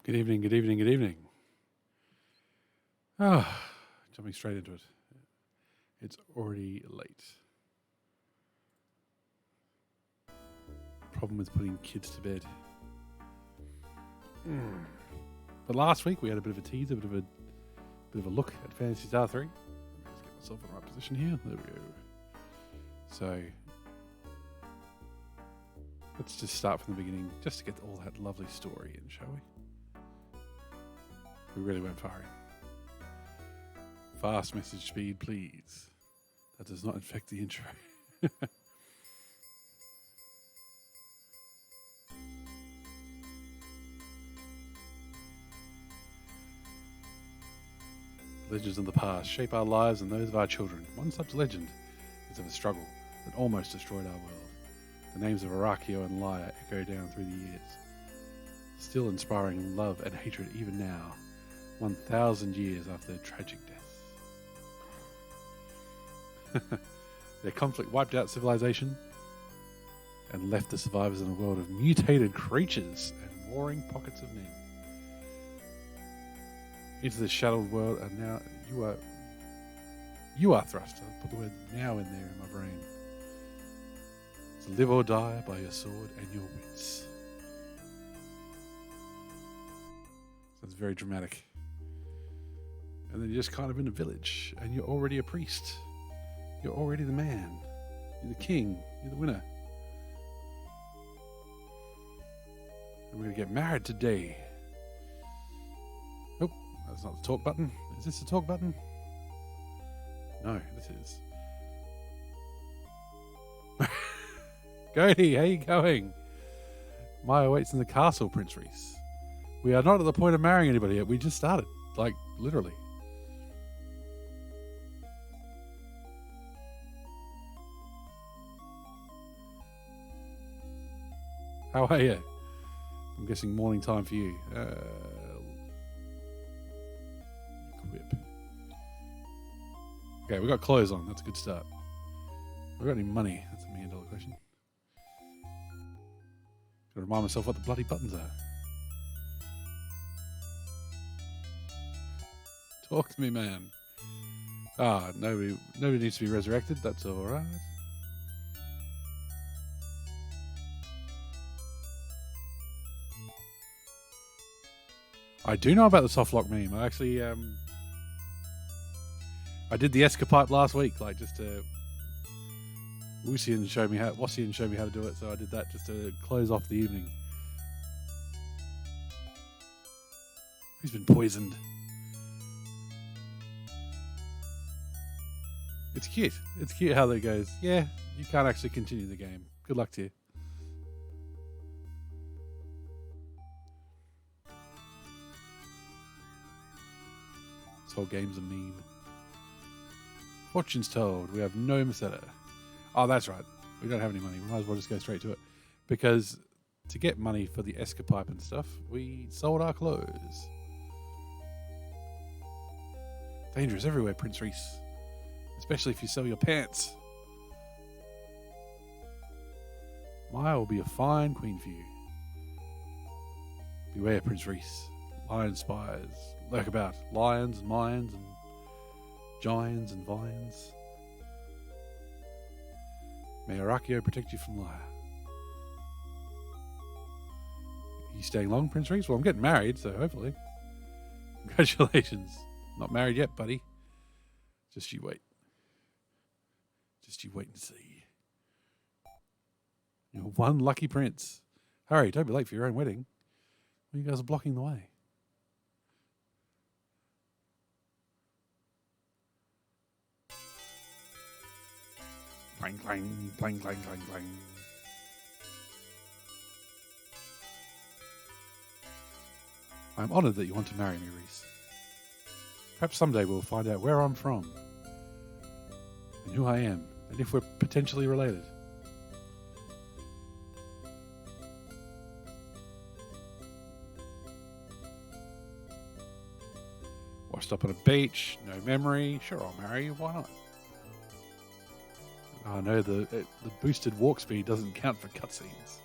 Good evening, good evening, good evening. Jumping straight into it. It's already late. Problem with putting kids to bed. But last week we had a bit of a teaser, a bit of a look at Phantasy Star III. Let's get myself in the right position here. There we go. So let's just start from the beginning, just to get all that lovely story in, shall we? We really went far in. Fast message speed, please. That does not infect the intro. Legends of the past shape our lives and those of our children. One such legend is of a struggle that almost destroyed our world. The names of Arachio and Lyra echo down through the years, still inspiring love and hatred even now, 1,000 years after their tragic deaths. Their conflict wiped out civilization and left the survivors in a world of mutated creatures and warring pockets of men. Into the shadowed world, and now you are thrust. I'll put the word now in there in my brain. To live or die by your sword and your wits. Sounds very dramatic. And then you're just kind of in a village, and you're already a priest. You're already the man. You're the king. You're the winner. And we're going to get married today. Oh, that's not the talk button. Is this the talk button? No, this is. Cody, how you going? Maya waits in the castle, Prince Reese. We are not at the point of marrying anybody yet. We just started. Like, literally. How are you? I'm guessing morning time for you. Equip. Okay, we got clothes on. That's a good start. We got any money? That's a $1 million question. Gotta remind myself what the bloody buttons are. Talk to me, man. Nobody needs to be resurrected. That's all right. I do know about the soft lock meme. I actually, I did the escapipe last week, like just to Wassian showed me how to do it, so I did that just to close off the evening. Who's been poisoned? It's cute. It's cute how that goes. Yeah, you can't actually continue the game. Good luck to you. This whole game's a meme. Fortune's told. We have no Meseta. Oh, that's right. We don't have any money. We might as well just go straight to it. Because to get money for the escapipe and stuff, we sold our clothes. Dangerous everywhere, Prince Reese. Especially if you sell your pants. Maya will be a fine queen for you. Beware, Prince Reese. Lion spies lurk about. Lions and lions and giants and vines. May Arachio protect you from Lyra. Are you staying long, Prince Reese? Well, I'm getting married, so hopefully. Congratulations. Not married yet, buddy. Just you wait. Just you wait and see. You're one lucky prince. Hurry, don't be late for your own wedding. Well, you guys are blocking the way. Clang, clang, clang, clang, clang, clang. I'm honoured that you want to marry me, Reese. Perhaps someday we'll find out where I'm from and who I am, and if we're potentially related. Washed up on a beach, no memory. Sure, I'll marry you. Why not? Oh no, the boosted walk speed doesn't count for cutscenes.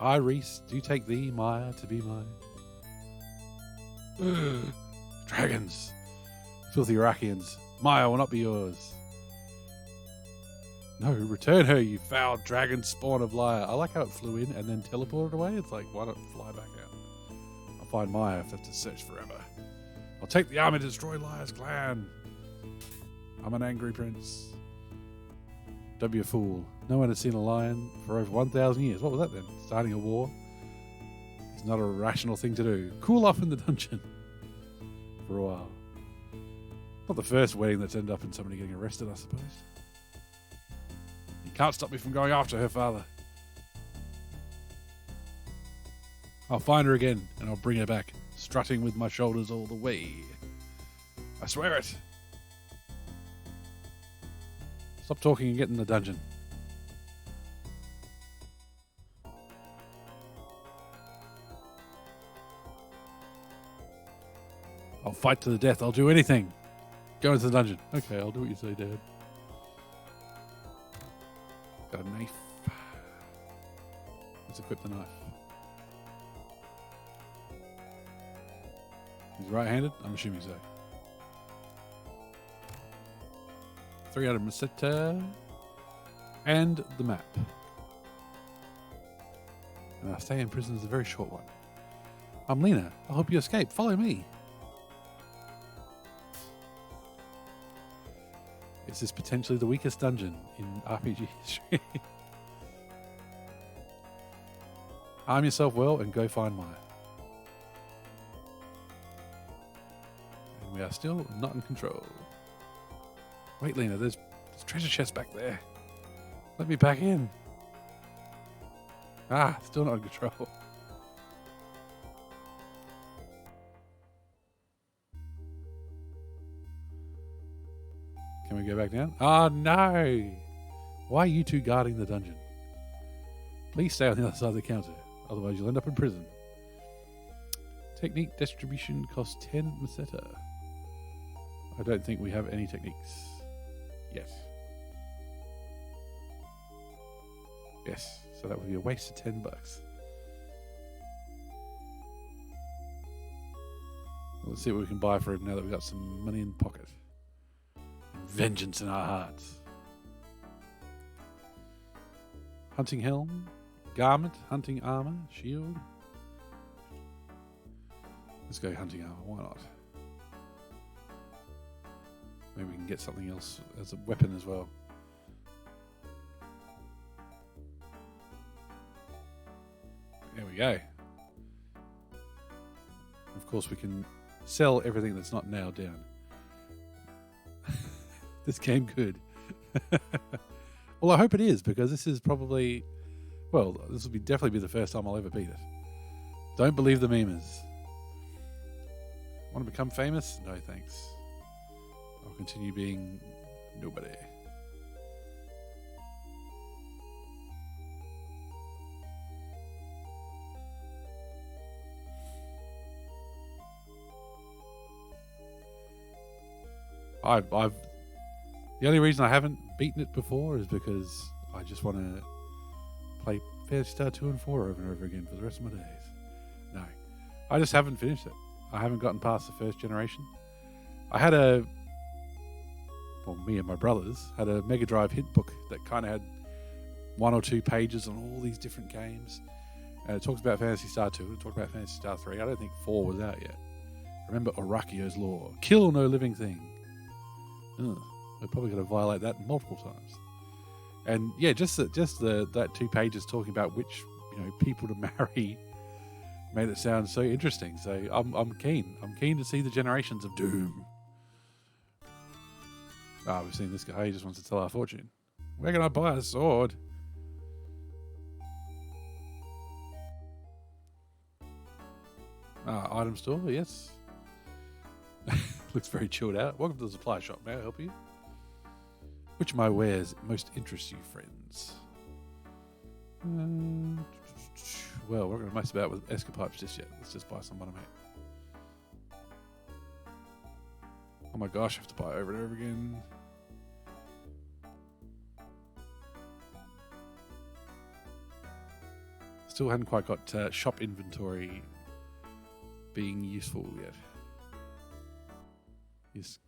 I, Reese, do take thee, Maya, to be mine. Dragons! Filthy Irakians. Maya will not be yours. No, return her, you foul dragon spawn of liar. I like how it flew in and then teleported away. It's like, why not fly back out? I'll find Maya if I have to search forever. I'll take the army to destroy Liar's clan. I'm an angry prince. Don't be a fool. No one has seen a lion for over 1,000 years. What was that then? Starting a war? It's not a rational thing to do. Cool off in the dungeon for a while. Not the first wedding that's ended up in somebody getting arrested, I suppose. You can't stop me from going after her father. I'll find her again and I'll bring her back, strutting with my shoulders all the way. I swear it. Stop talking and get in the dungeon. I'll fight to the death. I'll do anything. Go into the dungeon. Okay, I'll do what you say, Dad. Got a knife. Let's equip the knife. He's right-handed? I'm assuming so. 300 Meseta. And the map. And our stay in prison is a very short one. I'm Lena. I hope you escape. Follow me. Is this potentially the weakest dungeon in RPG history? Arm yourself well and go find Maya. And we are still not in control. Wait, Lena, there's treasure chest back there. Let me back in. Ah, still not in control. Can we go back down? Oh, no. Why are you two guarding the dungeon? Please stay on the other side of the counter. Otherwise, you'll end up in prison. Technique distribution costs 10 Meseta. I don't think we have any techniques. Yes. Yes. So that would be a waste of $10. Let's see what we can buy for him now that we've got some money in the pocket. Vengeance in our hearts. Hunting helm, garment, hunting armor, shield. Let's go hunting armor, why not? Maybe we can get something else as a weapon as well. There we go. Of course we can sell everything that's not nailed down. This game good. Well, I hope it is, because this is probably, well, this will be definitely be the first time I'll ever beat it. Don't believe the memers. Want to become famous? No, thanks. I'll continue being nobody. The only reason I haven't beaten it before is because I just want to play Phantasy Star 2 and 4 over and over again for the rest of my days. No, I just haven't finished it. I haven't gotten past the first generation. I had me and my brothers had a Mega Drive hint book that kind of had 1 or 2 pages on all these different games. And it talks about Phantasy Star 2, it talks about Phantasy Star 3. I don't think 4 was out yet. Remember Orakio's law. Kill no living thing. Ugh. We're probably going to violate that multiple times. And yeah, just that 2 pages talking about which people to marry made it sound so interesting. So I'm keen. I'm keen to see the generations of Doom. We've seen this guy. He just wants to tell our fortune. Where can I buy a sword? Item store, yes. Looks very chilled out. Welcome to the supply shop. May I help you? Which of my wares most interests you, friends? Well, we're not going to mess about with escapipes just yet. Let's just buy some mate. Oh my gosh, I have to buy over and over again. Still hadn't quite got shop inventory being useful yet. Yes.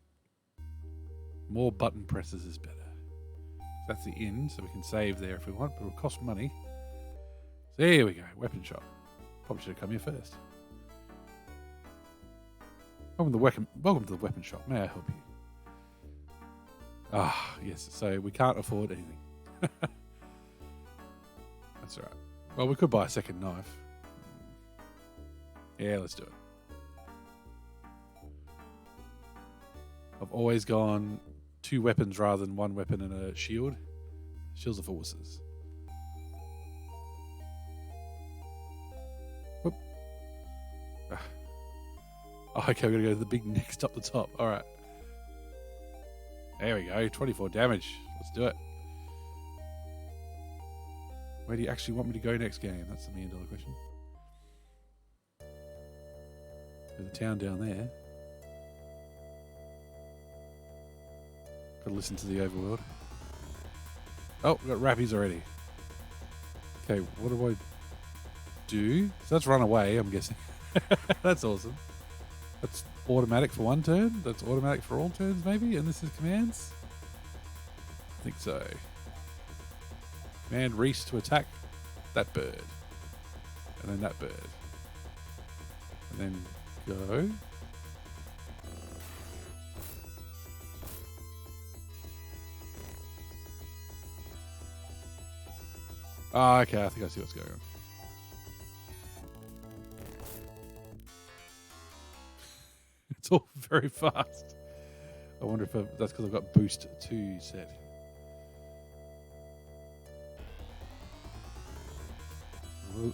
More button presses is better. That's the inn, so we can save there if we want, but it'll cost money. So there we go, weapon shop. Probably should have come here first. Welcome to the weapon shop. May I help you? Ah, yes. So we can't afford anything. That's all right. Well, we could buy a second knife. Yeah, let's do it. I've always gone 2 weapons rather than 1 weapon and a shield. Shields are for wusses. Whoop. Ah. Oh, okay, we're going to go to the big next up the top. All right. There we go. 24 damage. Let's do it. Where do you actually want me to go next game? That's the $1 million question. There's a town down there. Got to listen to the overworld. Oh, we've got rappies already. Okay, what do I do? So that's run away, I'm guessing. That's awesome. That's automatic for 1 turn. That's automatic for all turns, maybe? And this is commands? I think so. Command Reese to attack that bird. And then that bird. And then go. Oh, okay, I think I see what's going on. It's all very fast. I wonder if that's because I've got boost 2 set.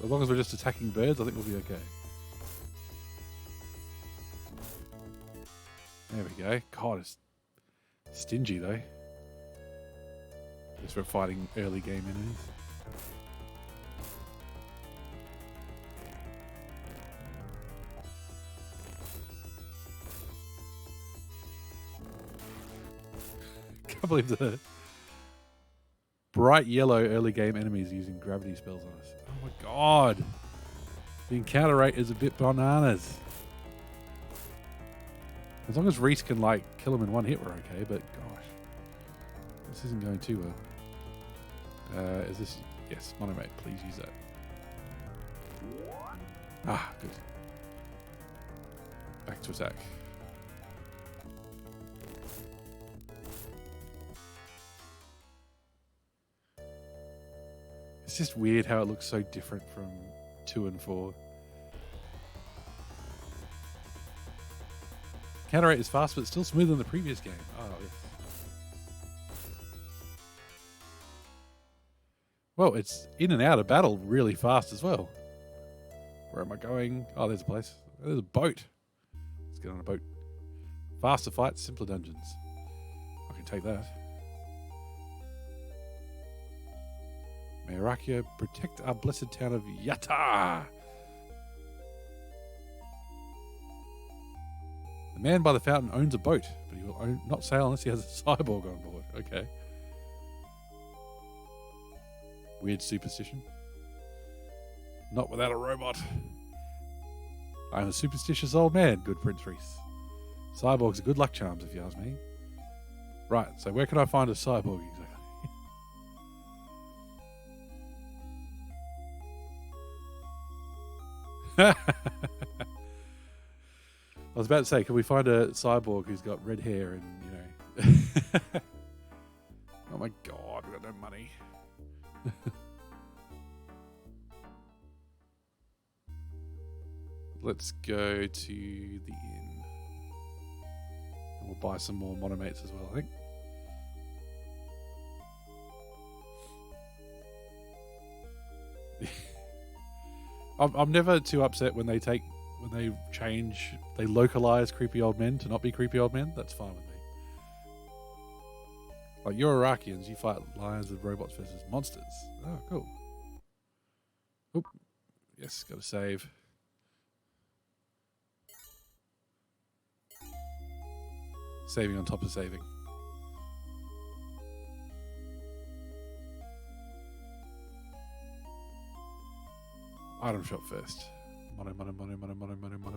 As long as we're just attacking birds, I think we'll be okay. There we go. God, it's stingy though. Just for fighting early game enemies. Can't believe the bright yellow early game enemies using gravity spells on us. Oh my god. The encounter rate is a bit bananas. As long as Reese can like kill him in 1 hit, we're okay, but gosh. This isn't going too well. Is this... Yes, monomate, please use that. Ah, good. Back to attack. It's just weird how it looks so different from 2 and 4. Counter rate is fast, but still smoother than the previous game. Oh, yes. Well, it's in and out of battle really fast as well. Where am I going? Oh, there's a place. There's a boat. Let's get on a boat. Faster fights, simpler dungeons. I can take that. May Arakio protect our blessed town of Yatta. The man by the fountain owns a boat, but he will not sail unless he has a cyborg on board. Okay. Weird superstition. Not without a robot. I'm a superstitious old man, good Prince Reese. Cyborgs are good luck charms, if you ask me. Right, so where can I find a cyborg exactly? I was about to say, can we find a cyborg who's got red hair and, you know... Oh my god, we've got no money. Let's go to the inn. And we'll buy some more monomates as well, I think. I'm never too upset when they localize creepy old men to not be creepy old men. That's fine with me. Like, you're Iraqians, you fight lions with robots versus monsters. Oh, cool. Oop. Yes, gotta save. Saving on top of saving. Item shop first. Mono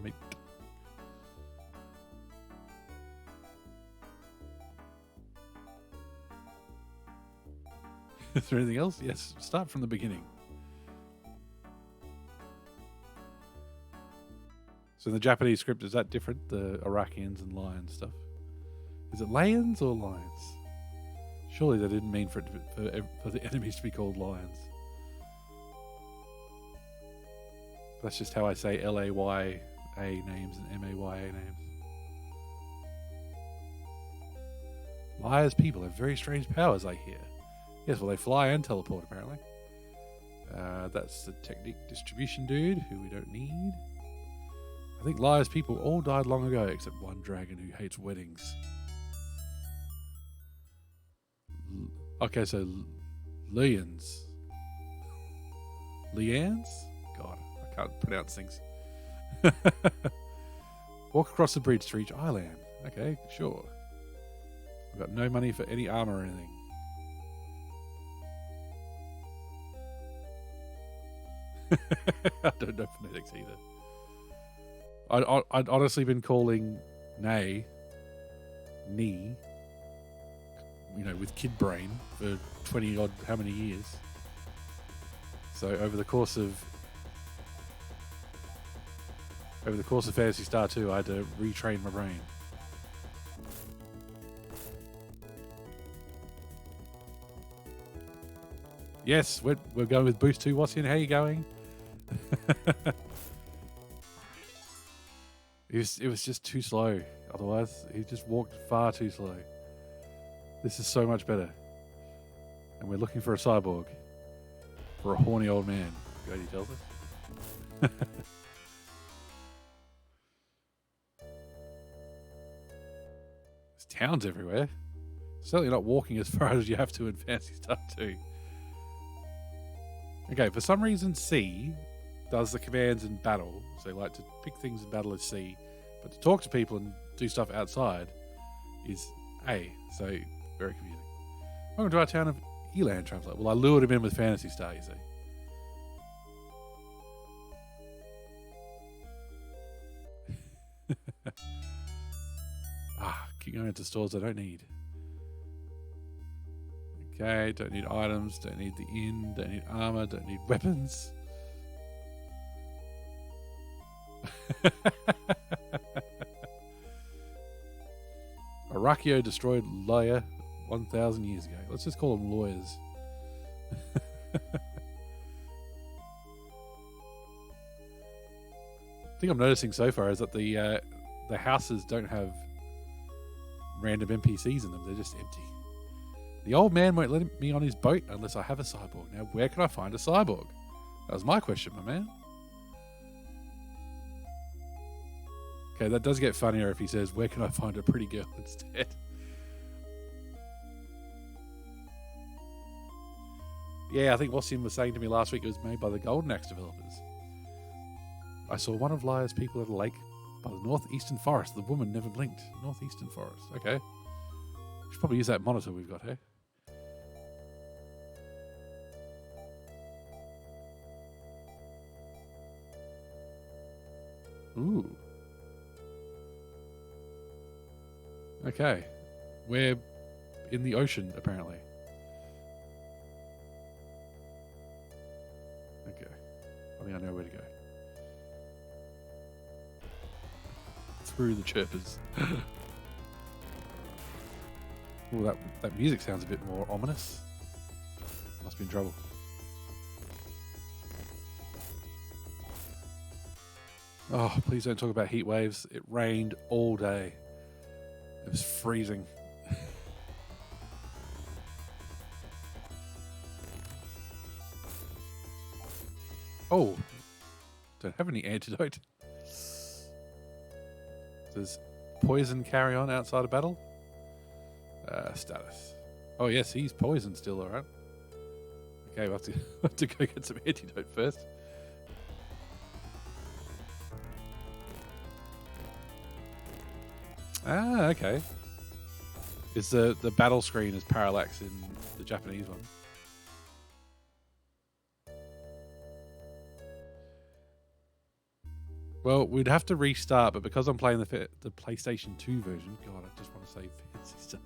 meat. Is there anything else? Yes, start from the beginning. So in the Japanese script, is that different? The Iraqians and lions stuff? Is it lions or lions? Surely they didn't mean for the enemies to be called lions. That's just how I say Laya names and Maya names. Liars people have very strange powers, I hear. Yes, well, they fly and teleport, apparently. That's the technique distribution dude, who we don't need. I think Liar's people all died long ago, except one dragon who hates weddings. Okay, so Lians. Lians? God, I can't pronounce things. Walk across the bridge to reach Island. Okay, sure. I've got no money for any armor or anything. I don't know phonetics either. I'd honestly been calling Nay, Knee, with kid brain for 20 odd how many years. So over the course of Phantasy Star 2, I had to retrain my brain. Yes, we're going with Boost 2. What's in? How you going? It was just too slow. Otherwise, he just walked far too slow. This is so much better. And we're looking for a cyborg. For a horny old man. Cody tells us. There's towns everywhere. Certainly not walking as far as you have to in Phantasy Star 2. Okay, for some reason C does the commands in battle. So they like to pick things in battle as C. But to talk to people and do stuff outside is A. So, very confusing. Welcome to our town of Eland, Traveller. Well, I lured him in with Phantasy Star, you see. Keep going into stores I don't need. Okay, don't need items, don't need the inn, don't need armor, don't need weapons. Arakio destroyed Laya 1,000 years ago. Let's just call them lawyers. The thing I'm noticing so far is that the houses don't have random NPCs in them. They're just empty. The old man won't let me on his boat unless I have a cyborg. Now, where can I find a cyborg? That was my question, my man. Okay, that does get funnier if he says, where can I find a pretty girl instead? Yeah, I think Wasim was saying to me last week it was made by the Golden Axe developers. I saw one of Liar's people at a lake by the northeastern forest. The woman never blinked. Northeastern forest. Okay. Should probably use that monitor we've got here. Ooh. Okay. We're in the ocean, apparently. Okay. I think I know where to go. Through the chirpers. Ooh, that music sounds a bit more ominous. Must be in trouble. Oh, please don't talk about heat waves. It rained all day. It was freezing. Oh, don't have any antidote. Does poison carry on outside of battle? Status. Oh yes, he's poisoned still, alright. Okay, we'll have to go get some antidote first. Ah, okay. Is the battle screen is parallax in the Japanese one? Well, we'd have to restart, but because I'm playing the PlayStation 2 version, God, I just want to say Phantasy Star.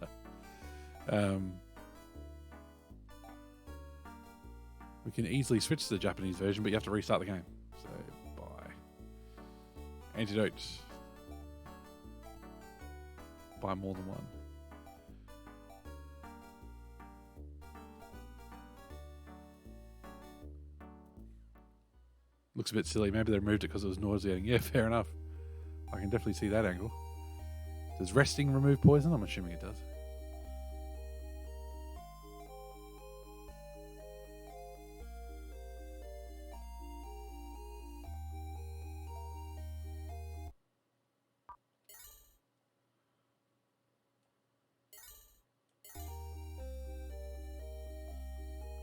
We can easily switch to the Japanese version, but you have to restart the game. So, bye. Antidote. Buy more than one. Looks a bit silly. Maybe they removed it because it was nauseating. Yeah, fair enough. I can definitely see that angle. Does resting remove poison? I'm assuming it does.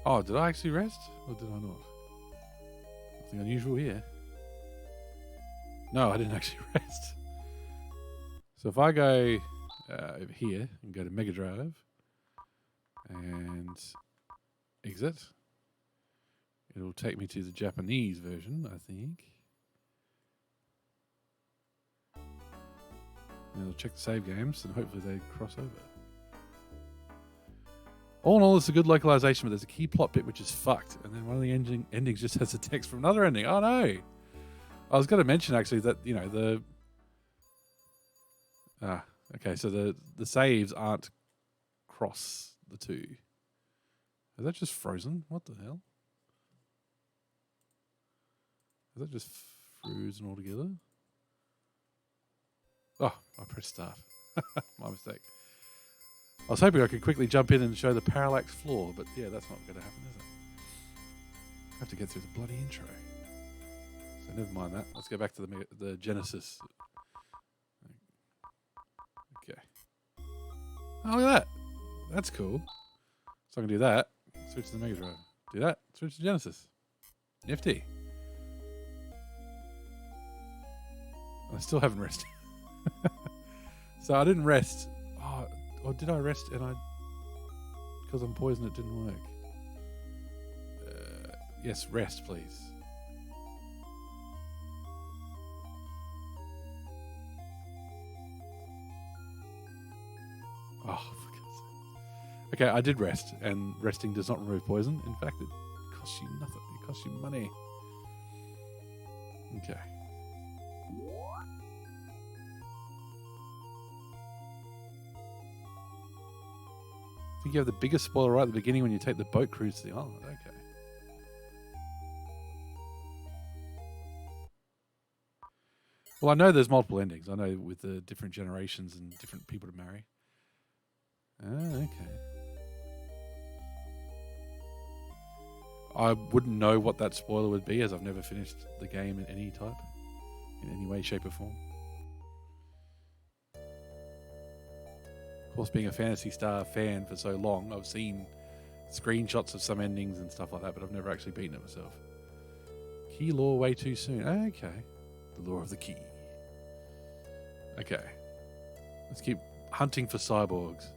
Oh, did I actually rest? Or did I not? Nothing unusual here. No, I didn't actually rest. So if I go over here and go to Mega Drive and exit, it'll take me to the Japanese version, I think. And it'll check the save games and hopefully they cross over. All in all, it's a good localization, but there's a key plot bit which is fucked. And then one of the endings just has a text from another ending. Oh no! I was going to mention actually that, you know, okay, so the saves aren't cross the two. Is that just frozen? What the hell? Is that just frozen altogether? Oh, I pressed start. My mistake. I was hoping I could quickly jump in and show the parallax floor, but yeah, that's not going to happen, is it? I have to get through the bloody intro. So never mind that. Let's go back to the Genesis. Okay. Oh, look at that. That's cool. So I can do that. Switch to the Mega Drive. Do that. Switch to Genesis. Nifty. I still haven't rested. So I didn't rest. Oh, or did I rest and because I'm poisoned, it didn't work. Yes, rest, please. Oh, for God's sake. Okay, I did rest, and resting does not remove poison. In fact, it costs you nothing. It costs you money. Okay. I think you have the biggest spoiler right at the beginning when you take the boat cruise to the island. Okay. Well, I know there's multiple endings. I know with the different generations and different people to marry. Ah, okay. I wouldn't know what that spoiler would be, as I've never finished the game in any type, in any way, shape, or form. Of course, being a Phantasy Star fan for so long, I've seen screenshots of some endings and stuff like that, but I've never actually beaten it myself. Key lore way too soon. Okay. The lore of the key. Okay. Let's keep hunting for cyborgs.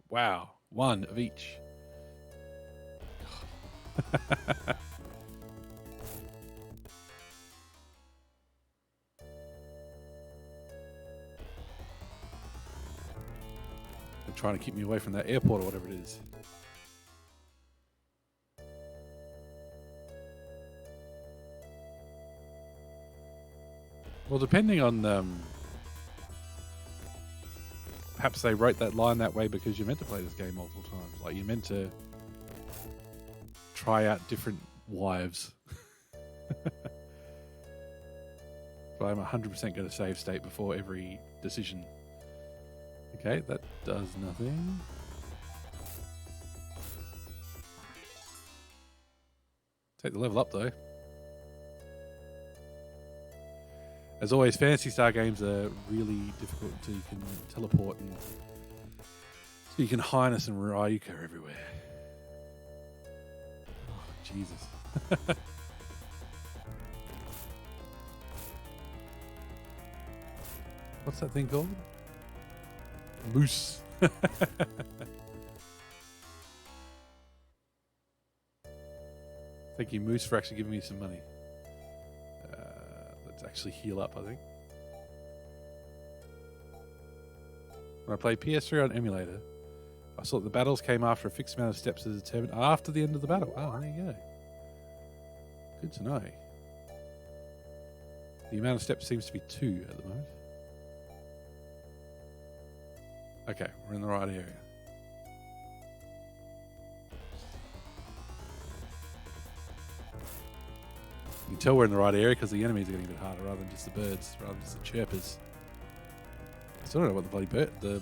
Wow. One of each. They're trying to keep me away from that airport or whatever it is. Well, depending on... perhaps they wrote that line that way because you're meant to play this game multiple times. Like, you're meant to try out different wives. But I'm 100% going to save state before every decision. Okay, that does nothing. Take the level up, though. As always, Phantasy Star games are really difficult until you can teleport and so you can Highness and Ryuka everywhere. Oh, Jesus. What's that thing called? Moose. Thank you, Moose, for actually giving me some money. Let's actually heal up, I think. When I played PS3 on emulator, I saw that the battles came after a fixed amount of steps as determined after the end of the battle. Oh, there you go. Good to know. The amount of steps seems to be 2 at the moment. Okay, we're in the right area. You can tell we're in the right area because the enemies are getting a bit harder rather than just the birds, rather than just the chirpers. I still don't know what the bloody the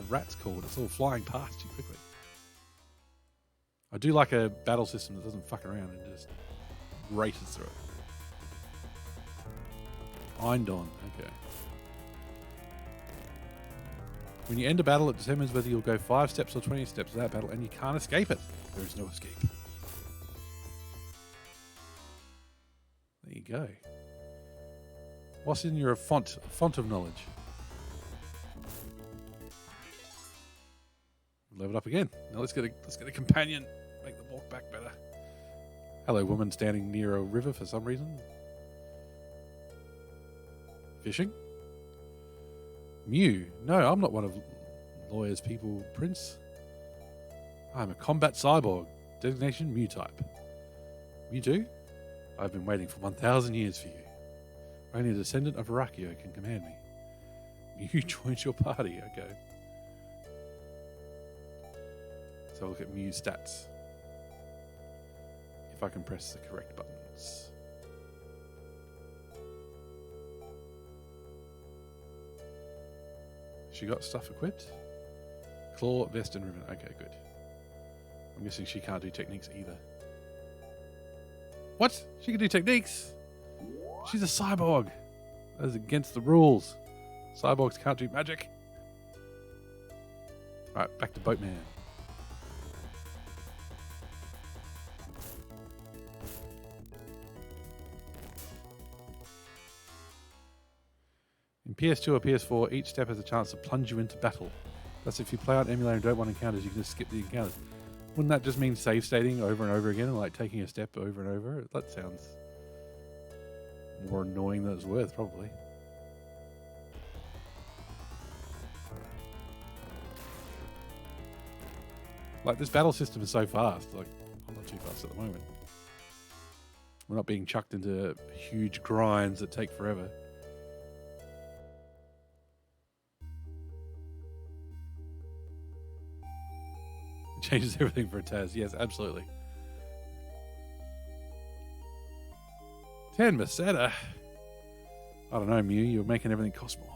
rat's called. It's all flying past you quickly. I do like a battle system that doesn't fuck around and just races through it. Eindon, okay. When you end a battle, it determines whether you'll go 5 steps or 20 steps of that battle, and you can't escape it. There is no escape. There you go. What's in your font of knowledge? Level up again. Now let's get a companion. Make the walk back better. Hello, woman standing near a river for some reason. Fishing? Mew. No, I'm not one of lawyer's people, Prince. I'm a combat cyborg. Designation Mew type. Mewtwo? I've been waiting for 1,000 years for you. Only a descendant of Arakio can command me. Mew joins your party. Okay. So look at Mew's stats. If I can press the correct buttons. She got stuff equipped? Claw, vest, and ribbon. Okay, good. I'm guessing she can't do techniques either. What? She can do techniques? She's a cyborg. That is against the rules. Cyborgs can't do magic. Alright, back to Boatman. In PS2 or PS4, each step has a chance to plunge you into battle. Thus, if you play on emulator and don't want encounters, you can just skip the encounters. Wouldn't that just mean save stating over and over again, and like taking a step over and over? That sounds more annoying than it's worth, probably. Like, this battle system is so fast. Like, I'm not too fast at the moment. We're not being chucked into huge grinds that take forever. Changes everything for a Taz. Yes, absolutely. 10 Meseta. I don't know, Mew. You're making everything cost more.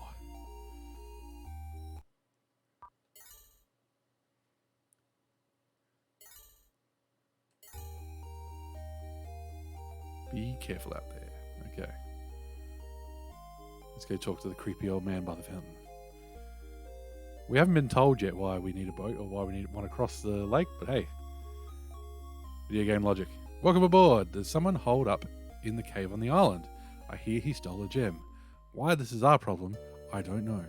Be careful out there. Okay. Let's go talk to the creepy old man by the fountain. We haven't been told yet why we need a boat or why we want to cross the lake, but hey. Video game logic. Welcome aboard. There's someone holed up in the cave on the island. I hear he stole a gem. Why this is our problem, I don't know.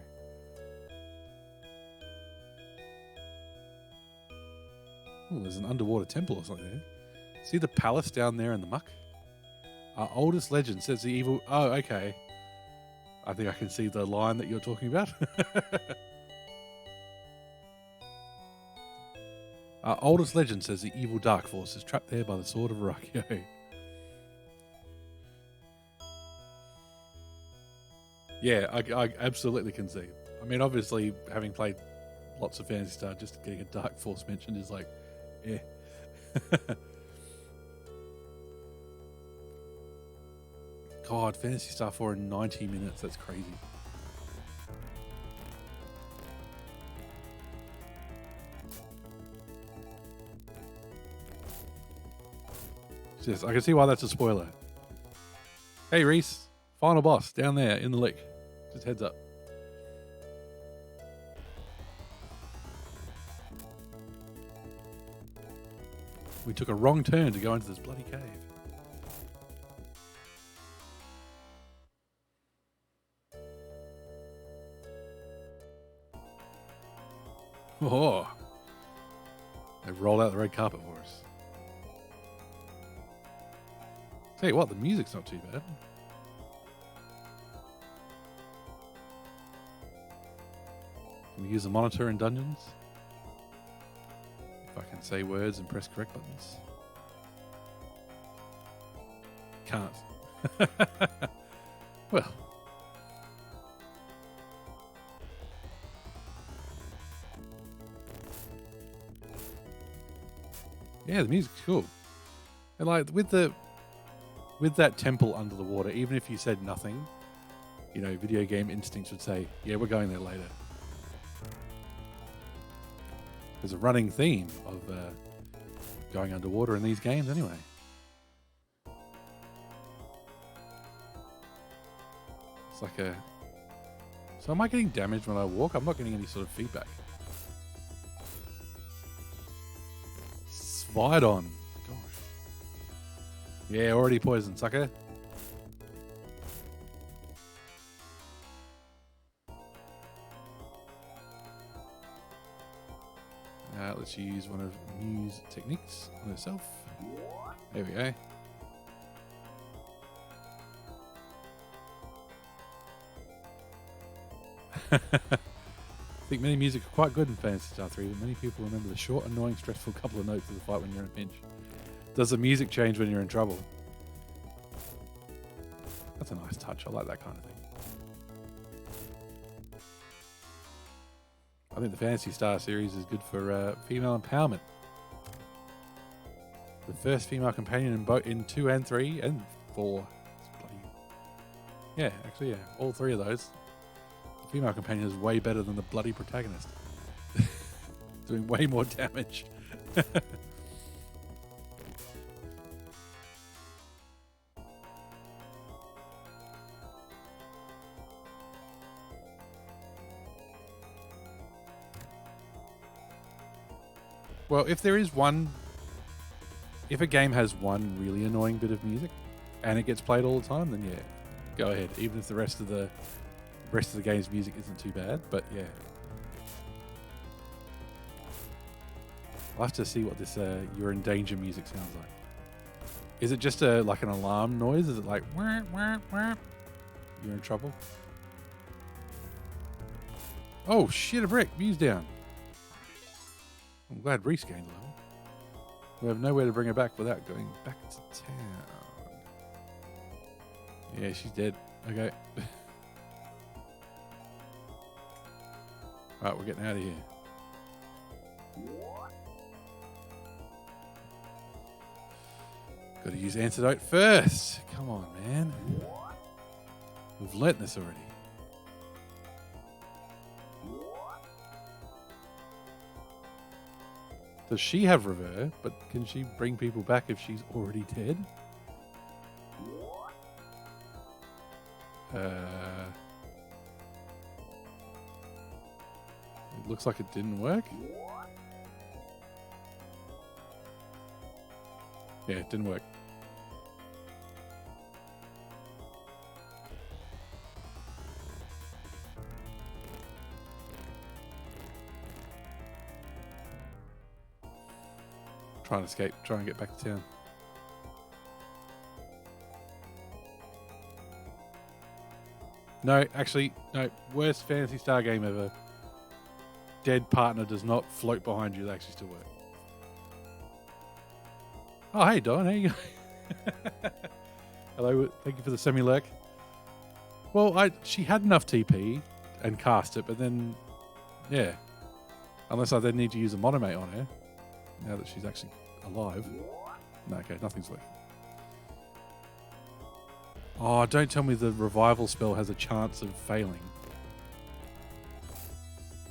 Oh, there's an underwater temple or something there. See the palace down there in the muck? Our oldest legend says the evil... Oh, okay. I think I can see the line that you're talking about. Our oldest legend says the evil dark force is trapped there by the sword of Arakio. Yeah, I absolutely can see. I mean, obviously, having played lots of Phantasy Star, just getting a dark force mentioned is like, yeah. God, Phantasy Star 4 in 90 minutes, that's crazy. Yes, I can see why that's a spoiler. Hey Reese, final boss down there in the lake. Just heads up. We took a wrong turn to go into this bloody cave. Oh, they've rolled out the red carpet for us. Tell you what, the music's not too bad. Can we use a monitor in dungeons? If I can say words and press correct buttons. Can't. Well. Yeah, the music's cool. And like with that temple under the water, even if you said nothing, you know, video game instincts would say, yeah, we're going there later. There's a running theme of going underwater in these games anyway. It's like a... So am I getting damaged when I walk? I'm not getting any sort of feedback. Svidon. Gosh. Yeah, already poisoned, sucker. Let's use one of Mew's techniques on herself. There we go. I think many music are quite good in Phantasy Star 3, but many people remember the short, annoying, stressful couple of notes of the fight when you're in a pinch. Does the music change when you're in trouble? That's a nice touch. I like that kind of thing. I think the Phantasy Star series is good for female empowerment. The first female companion in 2 and 3 and 4. Yeah, actually, yeah. All 3 of those. The female companion is way better than the bloody protagonist. Doing way more damage. Well, if a game has one really annoying bit of music and it gets played all the time, then yeah, go ahead. Even if the rest of the game's music isn't too bad, but yeah. I'll have to see what this "You're in danger" music sounds like. Is it just like an alarm noise? Is it like wah, wah, wah? You're in trouble? Oh shit! A brick. Mew's down. I'm glad Reese gained a level. We have nowhere to bring her back without going back to town. Yeah, she's dead. Okay. Right, we're getting out of here. Gotta use antidote first. Come on, man. We've learnt this already. Does she have reverse, but can she bring people back if she's already dead? It looks like it didn't work. Yeah, it didn't work. Try and escape, try and get back to town. No, actually, no. Worst Phantasy Star game ever. Dead partner does not float behind you. They actually still work. Oh, hey, Don. How you going? Hello. Thank you for the semi-lurk. Well, she had enough TP and cast it, but then, yeah. Unless I then need to use a monomate on her. Now that she's actually alive. No, okay, nothing's working. Oh, don't tell me the revival spell has a chance of failing.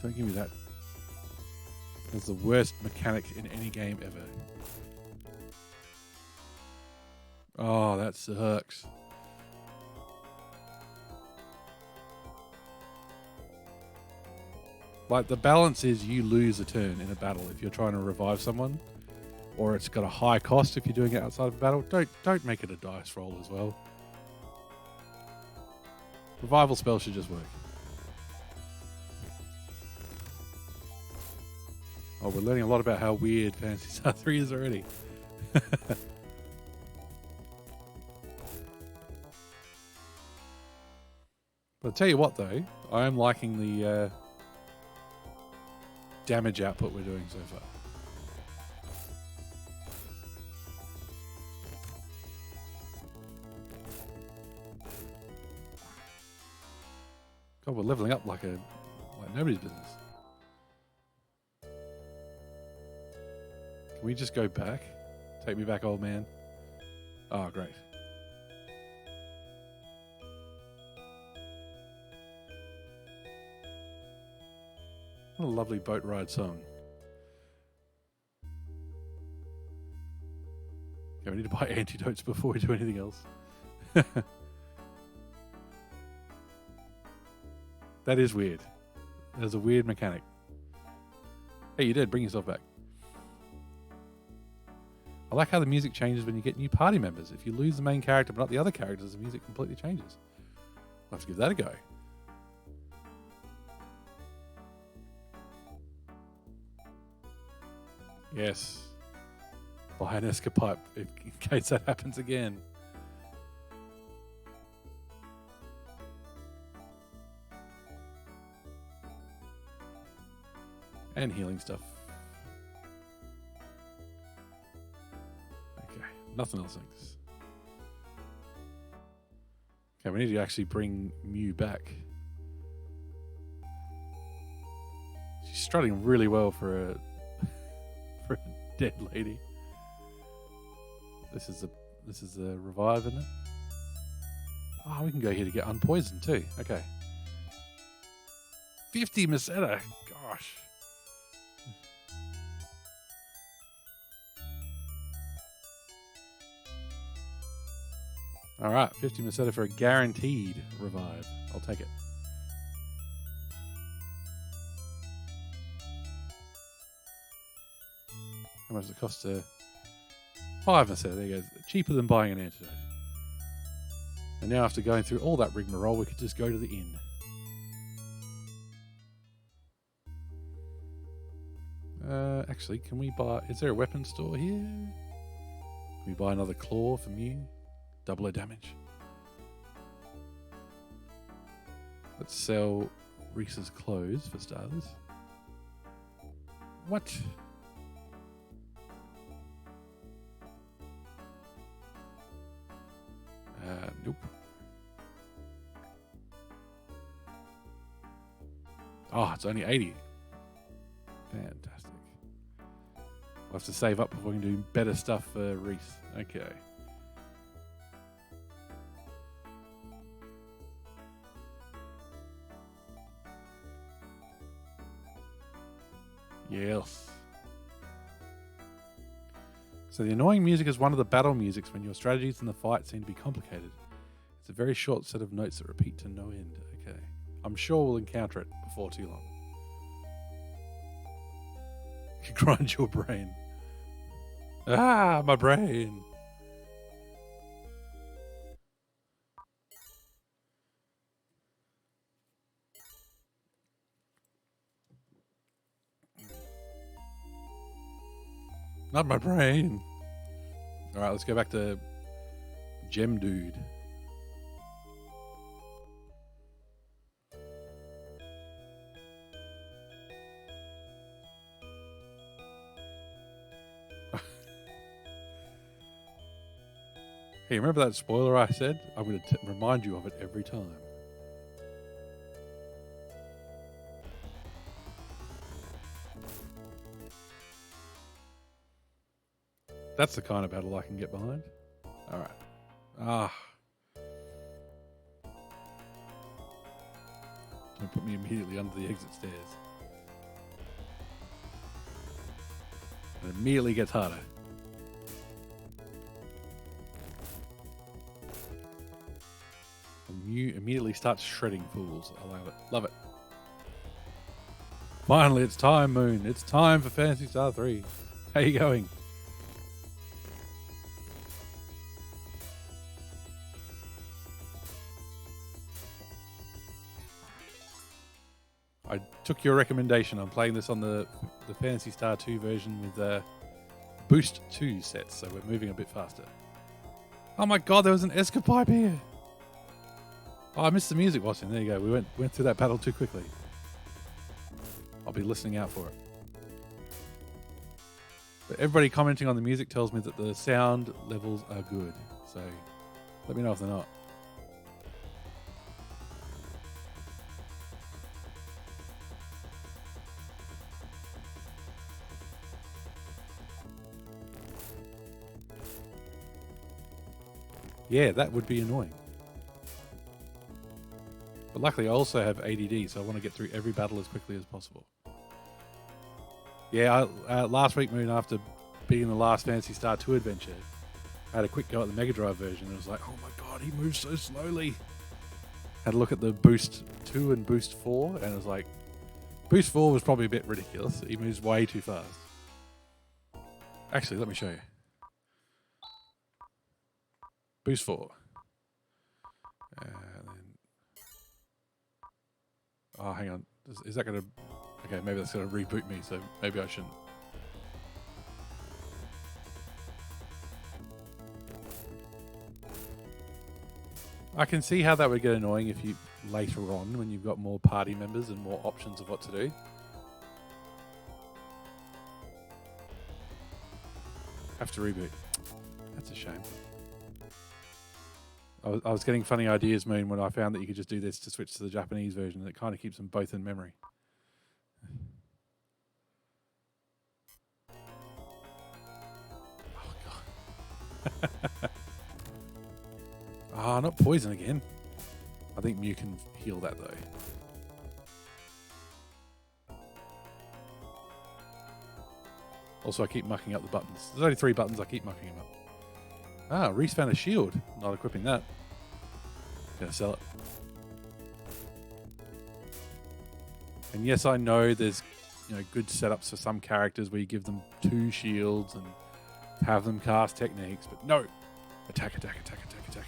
Don't give me that. That's the worst mechanic in any game ever. Oh, that sucks. Like, the balance is you lose a turn in a battle if you're trying to revive someone, or it's got a high cost if you're doing it outside of a battle. Don't make it a dice roll as well. Revival spell should just work. Oh, we're learning a lot about how weird Phantasy Star 3 is already. But I'll tell you what, though, I am liking the damage output we're doing so far. God, we're leveling up like nobody's business. Can we just go back? Take me back, old man. Oh, great. What a lovely boat ride song. Okay, we need to buy antidotes before we do anything else. That is weird. There's a weird mechanic. Hey, you did. Bring yourself back. I like how the music changes when you get new party members. If you lose the main character but not the other characters, the music completely changes. I'll have to give that a go. Yes. Buy an escapipe in case that happens again. And healing stuff. Okay, nothing else thanks. Okay, we need to actually bring Mew back. She's strutting really well for a for a dead lady. This is a revive, isn't it? Oh, we can go here to get unpoisoned too. Okay. 50 Meseta. Gosh. All right, 50 Meseta for a guaranteed revive. I'll take it. How much does it cost to... 5 Meseta, there you go. Cheaper than buying an antidote. And now after going through all that rigmarole, we could just go to the inn. Actually, can we buy... Is there a weapon store here? Can we buy another claw for Mew? Double her damage. Let's sell Reese's clothes for starters. What? Nope. Oh, it's only 80. Fantastic. We'll have to save up before we can do better stuff for Reese. Okay. Yes. So the annoying music is one of the battle musics when your strategies in the fight seem to be complicated. It's a very short set of notes that repeat to no end. Okay. I'm sure we'll encounter it before too long. Grind your brain. Ah, my brain. Not my brain. All right, let's go back to Gem Dude. Hey, remember that spoiler I said? I'm going to remind you of it every time. That's the kind of battle I can get behind. All right. Ah. Don't put me immediately under the exit stairs. It immediately gets harder. And you immediately start shredding fools. I love it. Love it. Finally, it's time, Moon. It's time for Phantasy Star 3. How you going? I took your recommendation. I'm playing this on the Phantasy Star 2 version with Boost 2 sets, so we're moving a bit faster. Oh my god, there was an escapipe here! Oh, I missed the music watching. There you go. We went through that battle too quickly. I'll be listening out for it. But everybody commenting on the music tells me that the sound levels are good. So let me know if they're not. Yeah, that would be annoying. But luckily I also have ADD, so I want to get through every battle as quickly as possible. Yeah, last week, Moon, after beating the last Phantasy Star II adventure, I had a quick go at the Mega Drive version, and it was like, oh my god, he moves so slowly. Had a look at the Boost 2 and Boost 4, and it was like, Boost 4 was probably a bit ridiculous. He moves way too fast. Actually, let me show you. Boost 4. And then... Oh, hang on. Is that going to... Okay, maybe that's going to reboot me, so maybe I shouldn't. I can see how that would get annoying if you later on, when you've got more party members and more options of what to do. Have to reboot. That's a shame. I was getting funny ideas, Moon, when I found that you could just do this to switch to the Japanese version, and it kind of keeps them both in memory. Oh, God. Ah, not poison again. I think Mew can heal that, though. Also, I keep mucking up the buttons. There's only 3 buttons, I keep mucking them up. Ah, Reese found a shield. Not equipping that. Gonna sell it. And yes, I know there's good setups for some characters where you give them 2 shields and have them cast techniques, but no. Attack, attack, attack, attack, attack.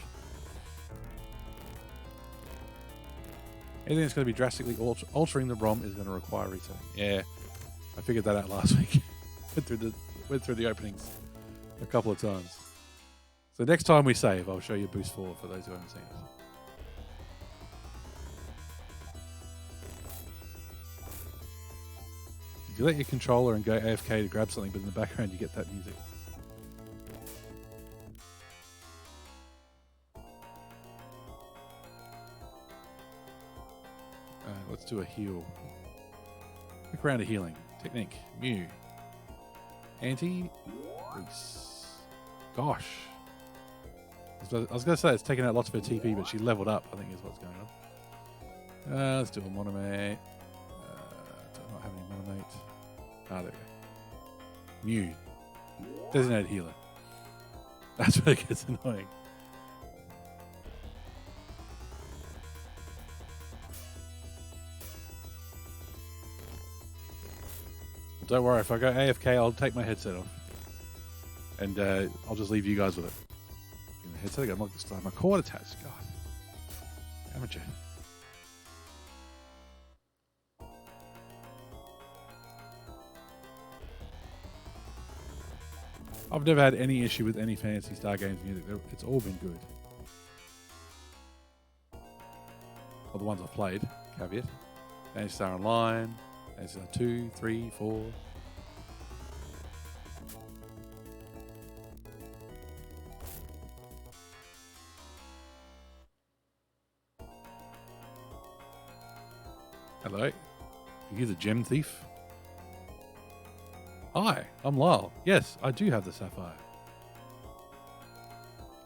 Anything that's going to be drastically altering the ROM is going to require resetting. Yeah, I figured that out last week. went through the openings a couple of times. So next time we save, I'll show you Boost 4 for those who haven't seen it. If you let your controller and go AFK to grab something, but in the background you get that music. Let's do a heal. Quick round of healing. Technique. Mew. Anti. Reese. Gosh. I was going to say it's taken out lots of her TP, but she leveled up, I think is what's going on. Let's do a Monomate. Do I not have any Monomate? Ah, there we go. Mew. Designated healer. That's where it gets annoying. Don't worry, if I go AFK, I'll take my headset off. And I'll just leave you guys with it. In the headset, I'm not this time. My cord attached. God. Amateur. I've never had any issue with any Phantasy Star games music. It's all been good. Or the ones I've played. Caveat. Phantasy Star Online. Phantasy Star 2, 3, 4. Hello. Are you the gem thief? Hi, I'm Lyle. Yes, I do have the Sapphire.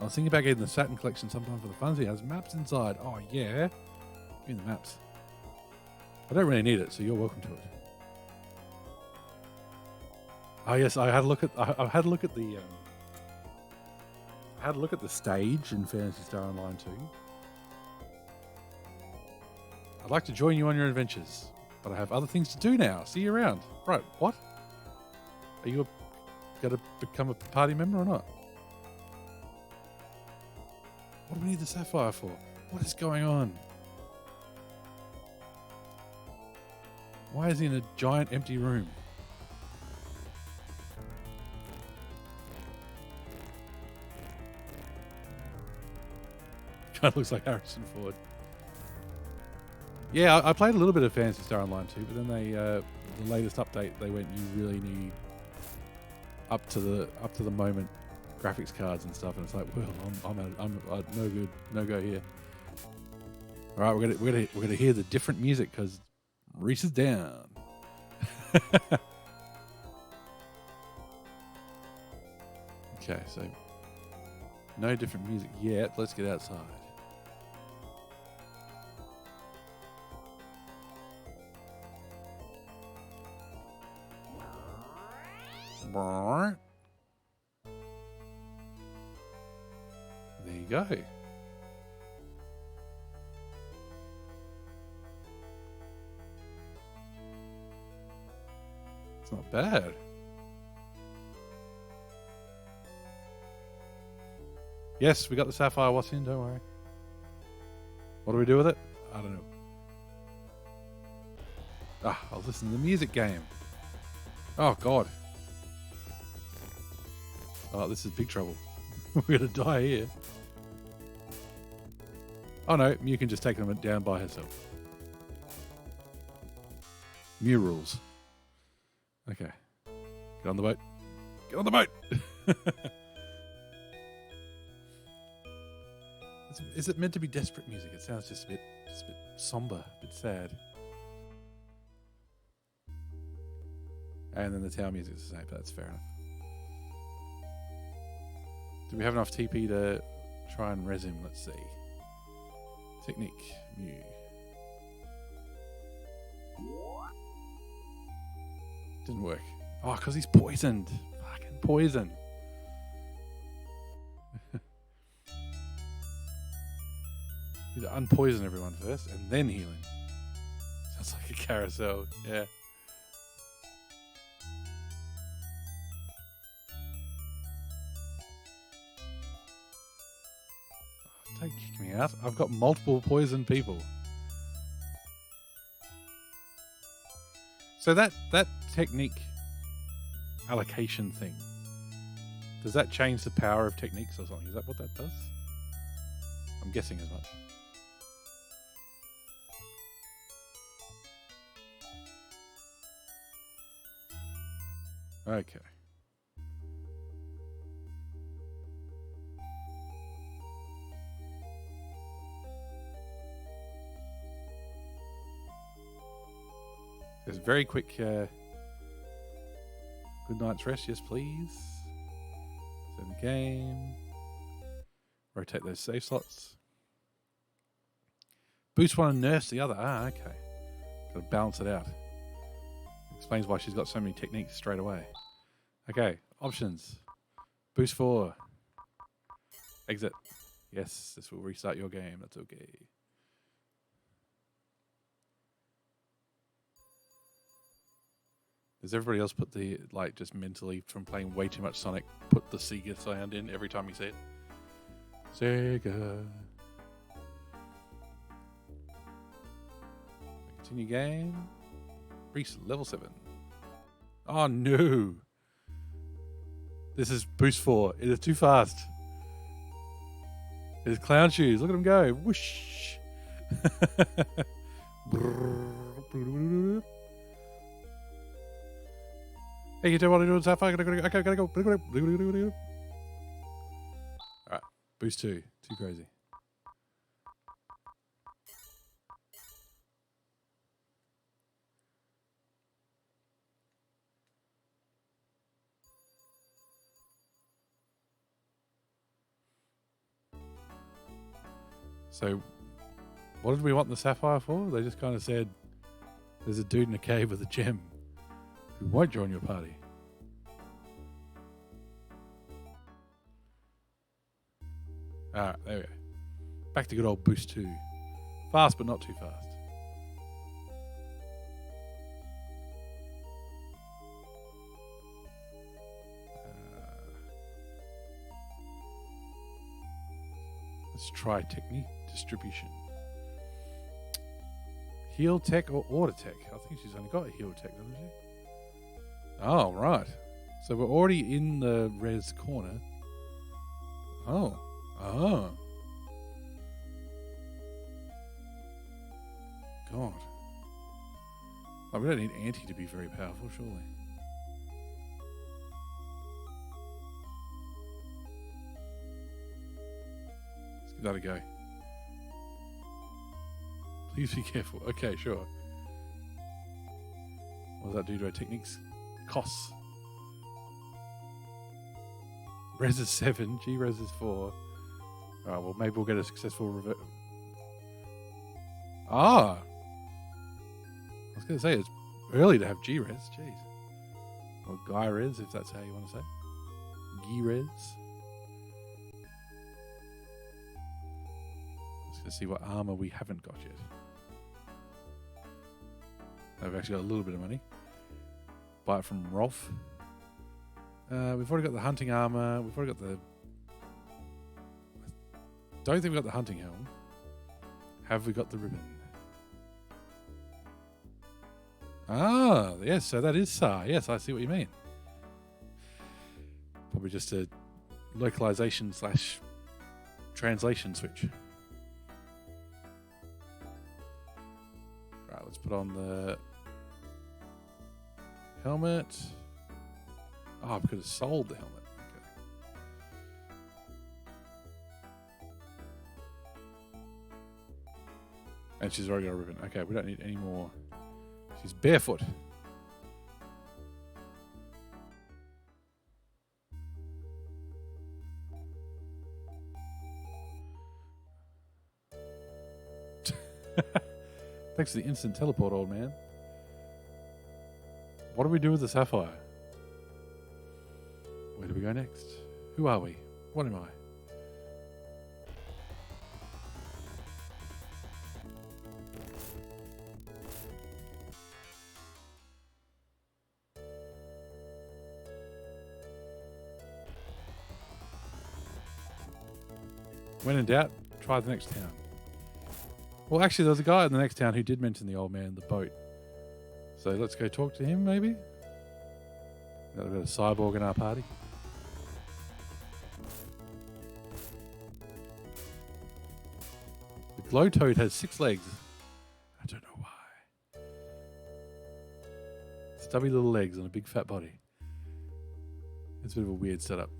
I was thinking about getting the Saturn collection sometime for the funsies. It has maps inside. Oh, yeah. Give me the maps. I don't really need it, so you're welcome to it. Oh yes, I had a look at the stage in Phantasy Star Online 2. I'd like to join you on your adventures, but I have other things to do now. See you around. Right, what? Are you going to become a party member or not? What do we need the Sapphire for? What is going on? Why is he in a giant empty room? Kind of looks like Harrison Ford. Yeah, I played a little bit of Phantasy Star Online too, but then they the latest update they went, you really need up to the moment graphics cards and stuff, and it's like, well, I'm no good, no go here. All right, we're gonna hear the different music because Reese is down. Okay, so no different music yet. Let's get outside. There you go. It's not bad. Yes, we got the Sapphire. What's in? Don't worry. What do we do with it? I don't know. I'll listen to the music game. Oh, God. Oh, this is big trouble. We're going to die here. Oh, no. Mew can just take them down by herself. Mew rules. Okay. Get on the boat. Get on the boat! Is it meant to be desperate music? It sounds just a bit somber, a bit sad. And then the town music is the same, but that's fair enough. Do we have enough TP to try and res him? Let's see. Technique, Mew. Didn't work. Oh, because he's poisoned. Fucking poison. You need to unpoison everyone first and then heal him. Sounds like a carousel. Yeah. Don't kick me out. I've got multiple poisoned people. So that technique allocation thing, does that change the power of techniques or something? Is that what that does? I'm guessing as much. Okay. There's a very quick good night's rest. Yes, please. Save the game. Rotate those save slots. Boost one and nurse the other. Okay. Got to balance it out. Explains why she's got so many techniques straight away. Okay, options. Boost 4. Exit. Yes, this will restart your game. That's okay. Does everybody else put the, like, just mentally from playing way too much Sonic, put the SEGA sound in every time you see it? SEGA. Continue game. Reach level 7. Oh no. This is boost 4. It is too fast. It is clown shoes. Look at him go. Whoosh. Hey, you don't want to do it, Sapphire? Gotta go. Alright. Boost 2. Too crazy. So, what did we want the Sapphire for? They just kind of said, there's a dude in a cave with a gem who won't join your party. Alright, there we go. Back to good old boost 2. Fast, but not too fast. Let's try technique distribution. Heal tech or order tech? I think she's only got a heal tech, doesn't she? Oh, right. So we're already in the res corner. Oh. Oh. God. Like, we don't need anti to be very powerful, surely. Let's give that a go. Please be careful. Okay, sure. What does that do to our techniques? Costs. Res is 7, G res is 4. Alright, well, maybe we'll get a successful revert. Ah! I was going to say, it's early to have G res. Jeez. Or Guy res, if that's how you want to say. G res. Let's go see what armor we haven't got yet. I've actually got a little bit of money. Buy it from Rolf. We've already got the hunting armor. We've already got the... Don't think we've got the hunting helm. Have we got the ribbon? Ah, yes, so that is SAR. Yes, I see what you mean. Probably just a localization / translation switch. Right, let's put on the helmet. Oh, I could have sold the helmet. Okay. And she's already got a ribbon. Okay, we don't need any more. She's barefoot. Thanks for the instant teleport, old man. What do we do with the sapphire? Where do we go next? Who are we? What am I? When in doubt, try the next town. Well, actually, there's a guy in the next town who did mention the old man, the boat. So let's go talk to him, maybe? Got a bit of cyborg in our party. The glow toad has 6 legs. I don't know why. Stubby little legs and a big fat body. It's a bit of a weird setup.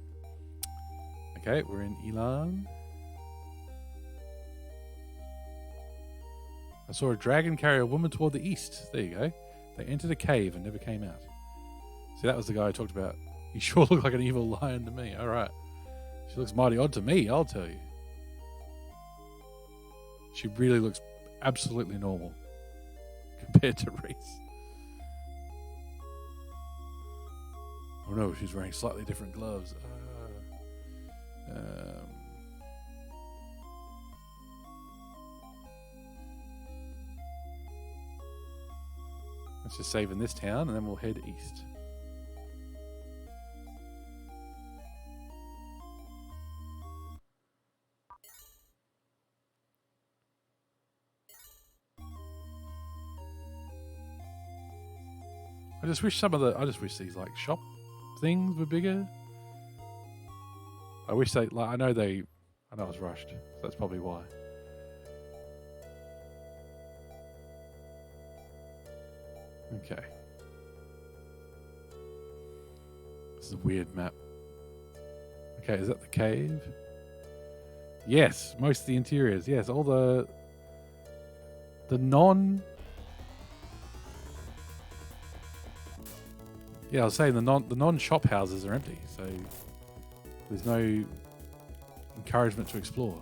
Okay, we're in Elan. I saw a dragon carry a woman toward the east. There you go. They entered a cave and never came out. See, that was the guy I talked about. He sure looked like an evil lion to me. All right. She looks mighty odd to me, I'll tell you. She really looks absolutely normal compared to Reese. Oh no, she's wearing slightly different gloves. Let's just save in this town and then we'll head east. I just wish these like shop things were bigger. I wish I know I was rushed, so that's probably why. Okay. This is a weird map. Okay, is that the cave? Yes, most of the interiors. Yes, all the non... Yeah, I was saying the non-shop houses are empty, so there's no encouragement to explore.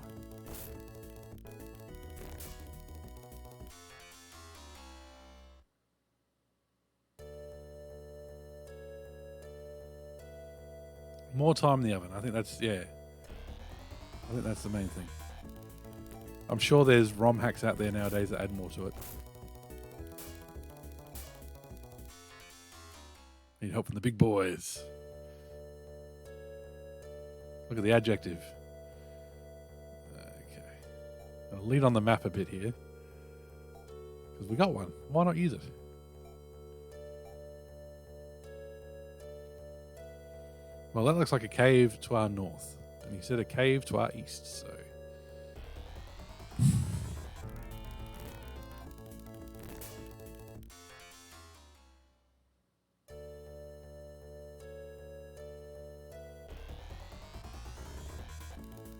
More time in the oven. I think that's the main thing. I'm sure there's ROM hacks out there nowadays that add more to it. Need help from the big boys. Look at the adjective. Okay. I'll lead on the map a bit here. Because we got one. Why not use it? Well, that looks like a cave to our north. And he said a cave to our east, so...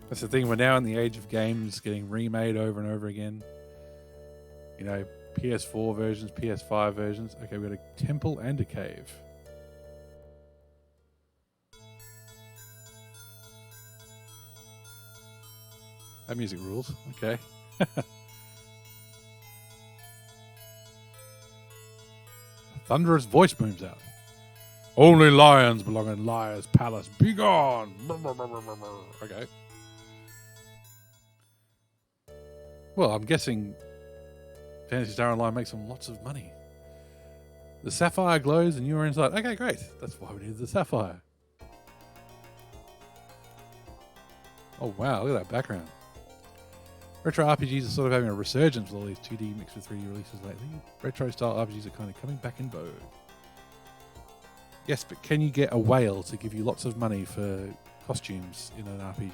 That's the thing. We're now in the age of games getting remade over and over again. You know, PS4 versions, PS5 versions. Okay, we've got a temple and a cave. That music rules. Okay. Thunderous voice booms out. Only lions belong in Liar's palace. Be gone. Okay. Well, I'm guessing Phantasy Star Online makes them lots of money. The sapphire glows and you're inside. Okay, great. That's why we needed the sapphire. Oh, wow. Look at that background. Retro RPGs are sort of having a resurgence with all these 2D mixed with 3D releases lately. Retro-style RPGs are kind of coming back in vogue. Yes, but can you get a whale to give you lots of money for costumes in an RPG?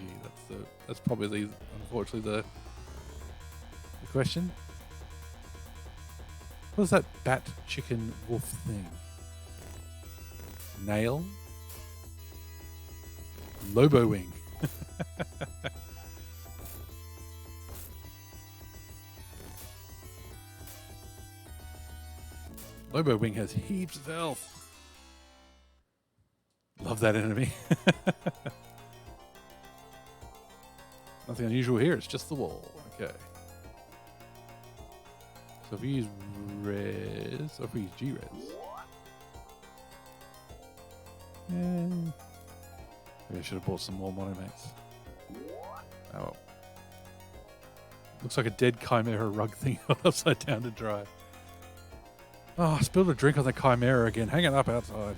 That's probably unfortunately the question. What is that bat, chicken, wolf thing? Nail? Lobo wing. Lobo wing has heaps of health. Love that enemy. Nothing unusual here, it's just the wall. Okay. So if we use res, or if we use G-res. Maybe I should have bought some more monomates. Oh well. Looks like a dead chimera rug thing upside down to dry. Oh, I spilled a drink on the chimera again. Hang it up outside.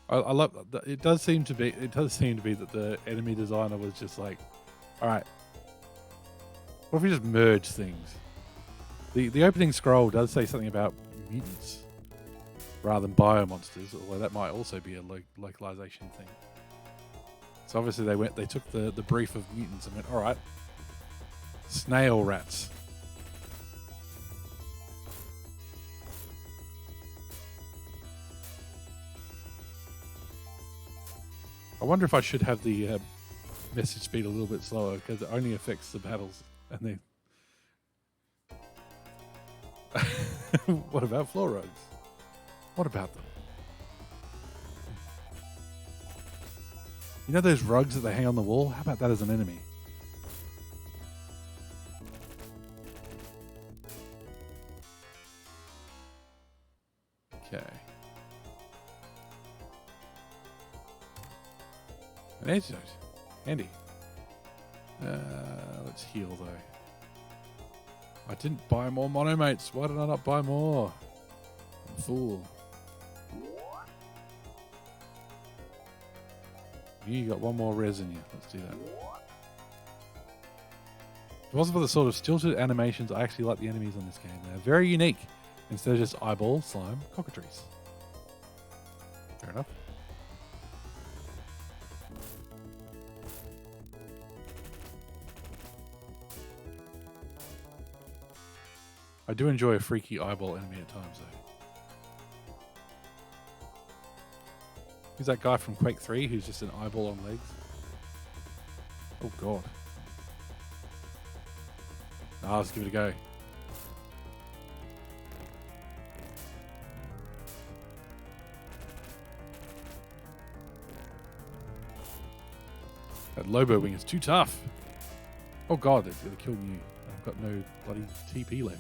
I love that. It does seem to be that the enemy designer was just like, all right, what if we just merge things? The opening scroll does say something about mutants rather than biomonsters, although that might also be a localization thing. So obviously they took the brief of mutants and went, all right, snail rats. I wonder if I should have the message speed a little bit slower because it only affects the battles. And then, what about floor rugs? What about them? You know those rugs that they hang on the wall? How about that as an enemy? Okay. An antidote. Handy. Let's heal though. I didn't buy more monomates. Why did I not buy more? I'm a fool. You got one more res in you. Let's do that. If it wasn't for the sort of stilted animations, I actually like the enemies on this game. They're very unique. Instead of just eyeball, slime, cockatrice. Fair enough. I do enjoy a freaky eyeball enemy at times, though. Who's that guy from Quake 3 who's just an eyeball on legs? Oh, God. Ah, let's give it a go. That Lobo wing is too tough. Oh, God, it's going to kill you. I've got no bloody TP left.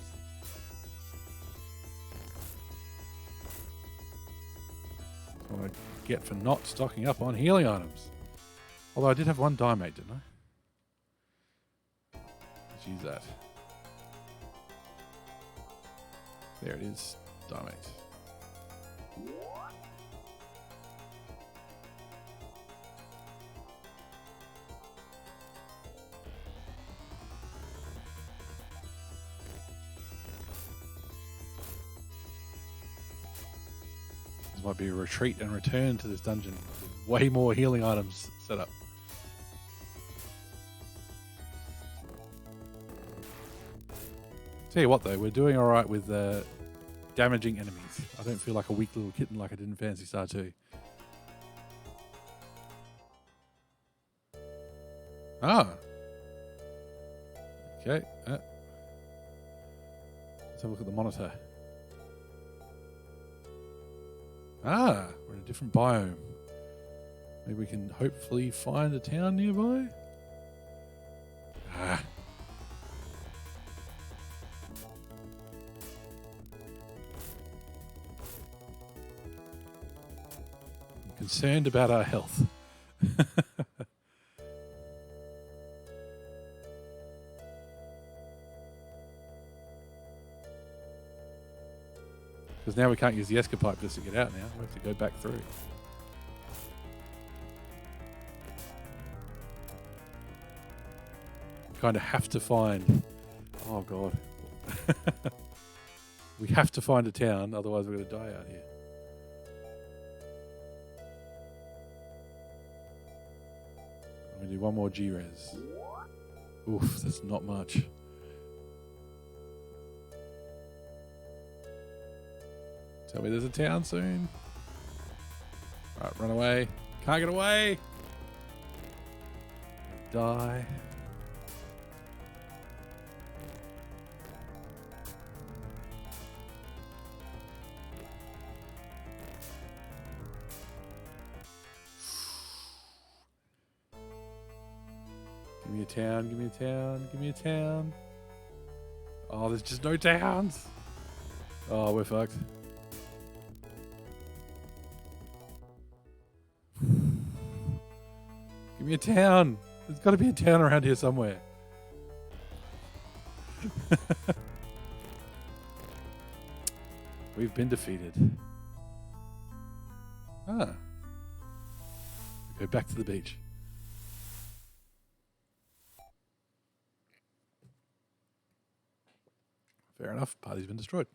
That's what I get for not stocking up on healing items. Although I did have one diamate, didn't I? Let's use that. There it is. Diamate. might be a retreat and return to this dungeon with way more healing items set up. Tell you what though, we're doing alright with damaging enemies. I don't feel like a weak little kitten like I did in Phantasy Star II. Ah. Okay. Let's have a look at the monitor. Ah, we're in a different biome. Maybe we can hopefully find a town nearby. Ah. I'm concerned about our health. Because now we can't use the escape just to get out now. We have to go back through. Kind of have to find... Oh, God. We have to find a town, otherwise we're going to die out here. I'm going to do one more G-Res. Oof, that's not much. Tell me there's a town soon. Alright, run away. Can't get away! Die. Give me a town, give me a town, give me a town. Oh, there's just no towns. Oh, we're fucked. Give me a town. There's got to be a town around here somewhere. We've been defeated. Ah. Go back to the beach. Fair enough. Party's been destroyed.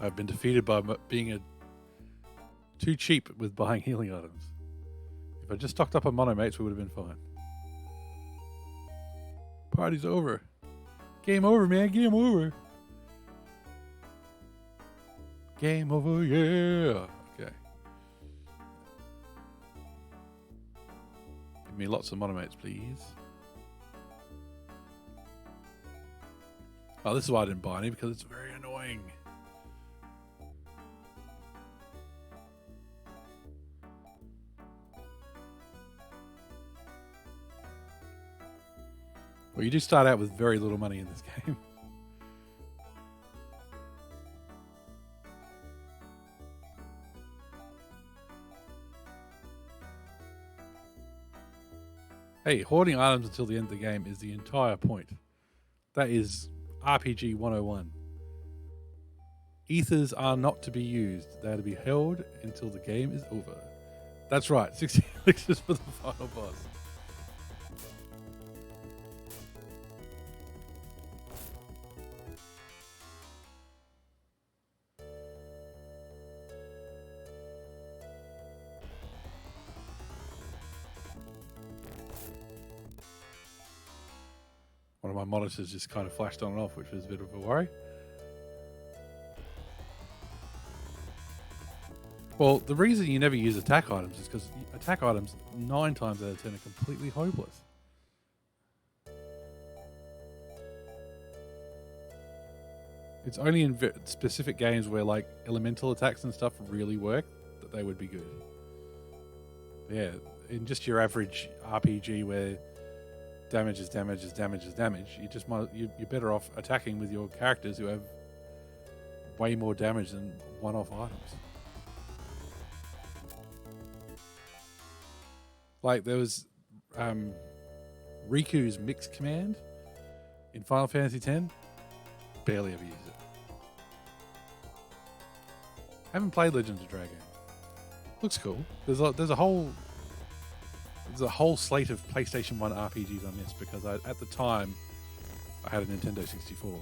I've been defeated by being too cheap with buying healing items. If I just stocked up on monomates, we would have been fine. Party's over. Game over, man. Game over. Game over, yeah. Okay. Give me lots of monomates, please. Oh, this is why I didn't buy any, because it's very annoying. Well, you do start out with very little money in this game. Hey, hoarding items until the end of the game is the entire point. That is RPG 101. Ethers are not to be used. They are to be held until the game is over. That's right, 60 elixirs for the final boss. One of my monitors just kind of flashed on and off, which was a bit of a worry. Well, the reason you never use attack items is because attack items 9 times out of 10 are completely hopeless. It's only in specific games where like elemental attacks and stuff really work that they would be good. Yeah, in just your average RPG where damage is damage is damage is damage, you're better off attacking with your characters who have way more damage than one-off items. Like there was Riku's Mix command in Final Fantasy X. Barely ever used it. Haven't played Legends of Dragon. Looks cool. There's a whole slate of PlayStation 1 RPGs on this because at the time I had a Nintendo 64.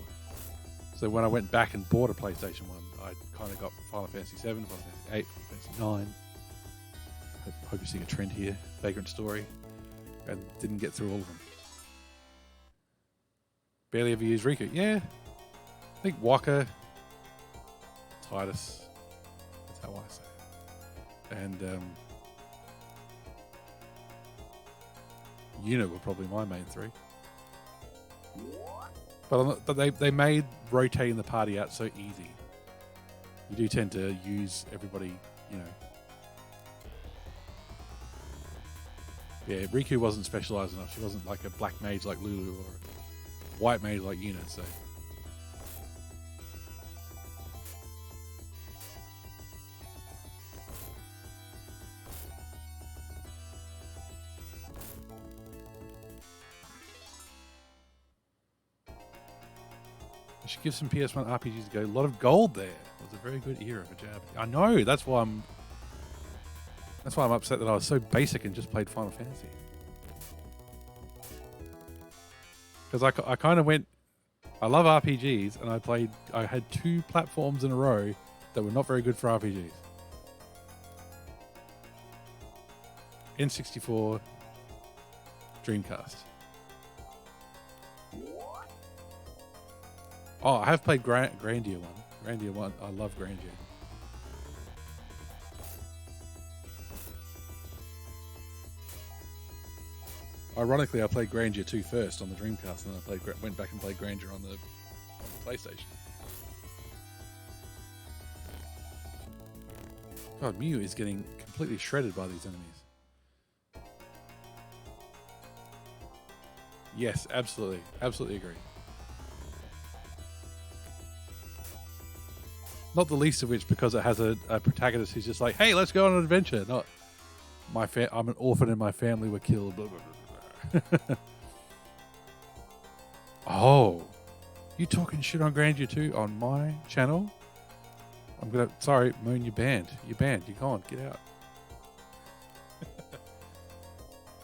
So when I went back and bought a PlayStation 1, I kind of got Final Fantasy 7, Final Fantasy 8, Final Fantasy 9. I hope you're seeing a trend here. Vagrant Story. And didn't get through all of them. Barely ever used Riku. Yeah. I think Waka, Titus. That's how I say it. And Unit were probably my main three. But they made rotating the party out so easy. You do tend to use everybody, you know. Yeah, Riku wasn't specialized enough. She wasn't like a black mage like Lulu or a white mage like Yuna, so. I should give some PS1 RPGs a go. A lot of gold there. It was a very good era for Jab. I know, that's why I'm upset that I was so basic and just played Final Fantasy. Because I kind of went, I love RPGs, and I had 2 platforms in a row that were not very good for RPGs. N64, Dreamcast. Oh, I have played Grandia 1. Grandia 1, I love Grandia. Ironically, I played Grandeur 2 first on the Dreamcast, and then I went back and played Grandeur on the PlayStation. God, Mew is getting completely shredded by these enemies. Yes, absolutely. Absolutely agree. Not the least of which because it has a protagonist who's just like, hey, let's go on an adventure. Not, I'm an orphan and my family were killed, blah, blah, blah. Oh, you talking shit on Grandeur 2 on my channel? Sorry, Moon, you're banned. You're banned. You're gone. Get out.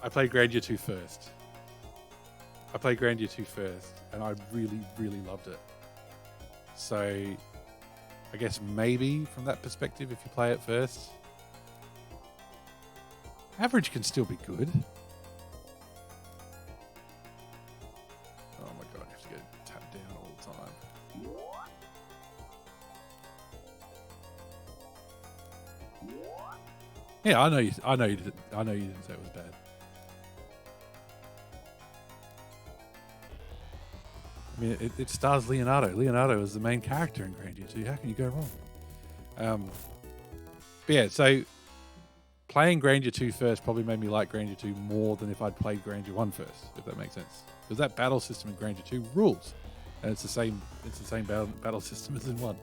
I played Grandeur 2 first. And I really, really loved it. So, I guess maybe from that perspective, if you play it first, average can still be good. Yeah, I know you didn't say it was bad. I mean, it stars Leonardo. Leonardo is the main character in Grandeur 2. How can you go wrong? But yeah, so playing Grandeur 2 first probably made me like Grandeur 2 more than if I'd played Grandeur 1 first, if that makes sense. Because that battle system in Grandeur 2 rules, and it's the same battle system as in 1.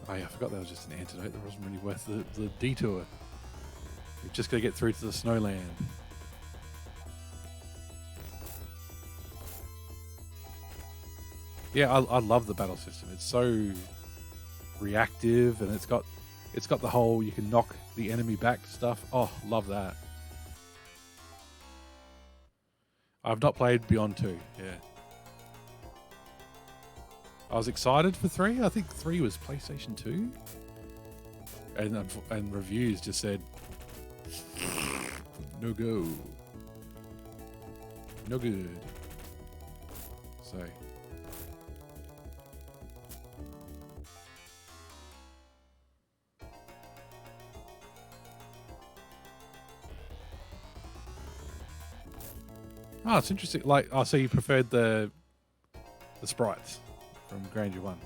Oh yeah, I forgot that was just an antidote. That wasn't really worth the detour. We've just got to get through to the Snowland. Yeah, I love the battle system. It's so reactive, and it's got the whole you can knock the enemy back stuff. Oh, love that. I've not played Beyond 2. Yeah. I was excited for 3. I think 3 was PlayStation 2. And reviews just said, no go. No good. So. Oh, it's interesting. Like, so you preferred the sprites from Grandeur 1.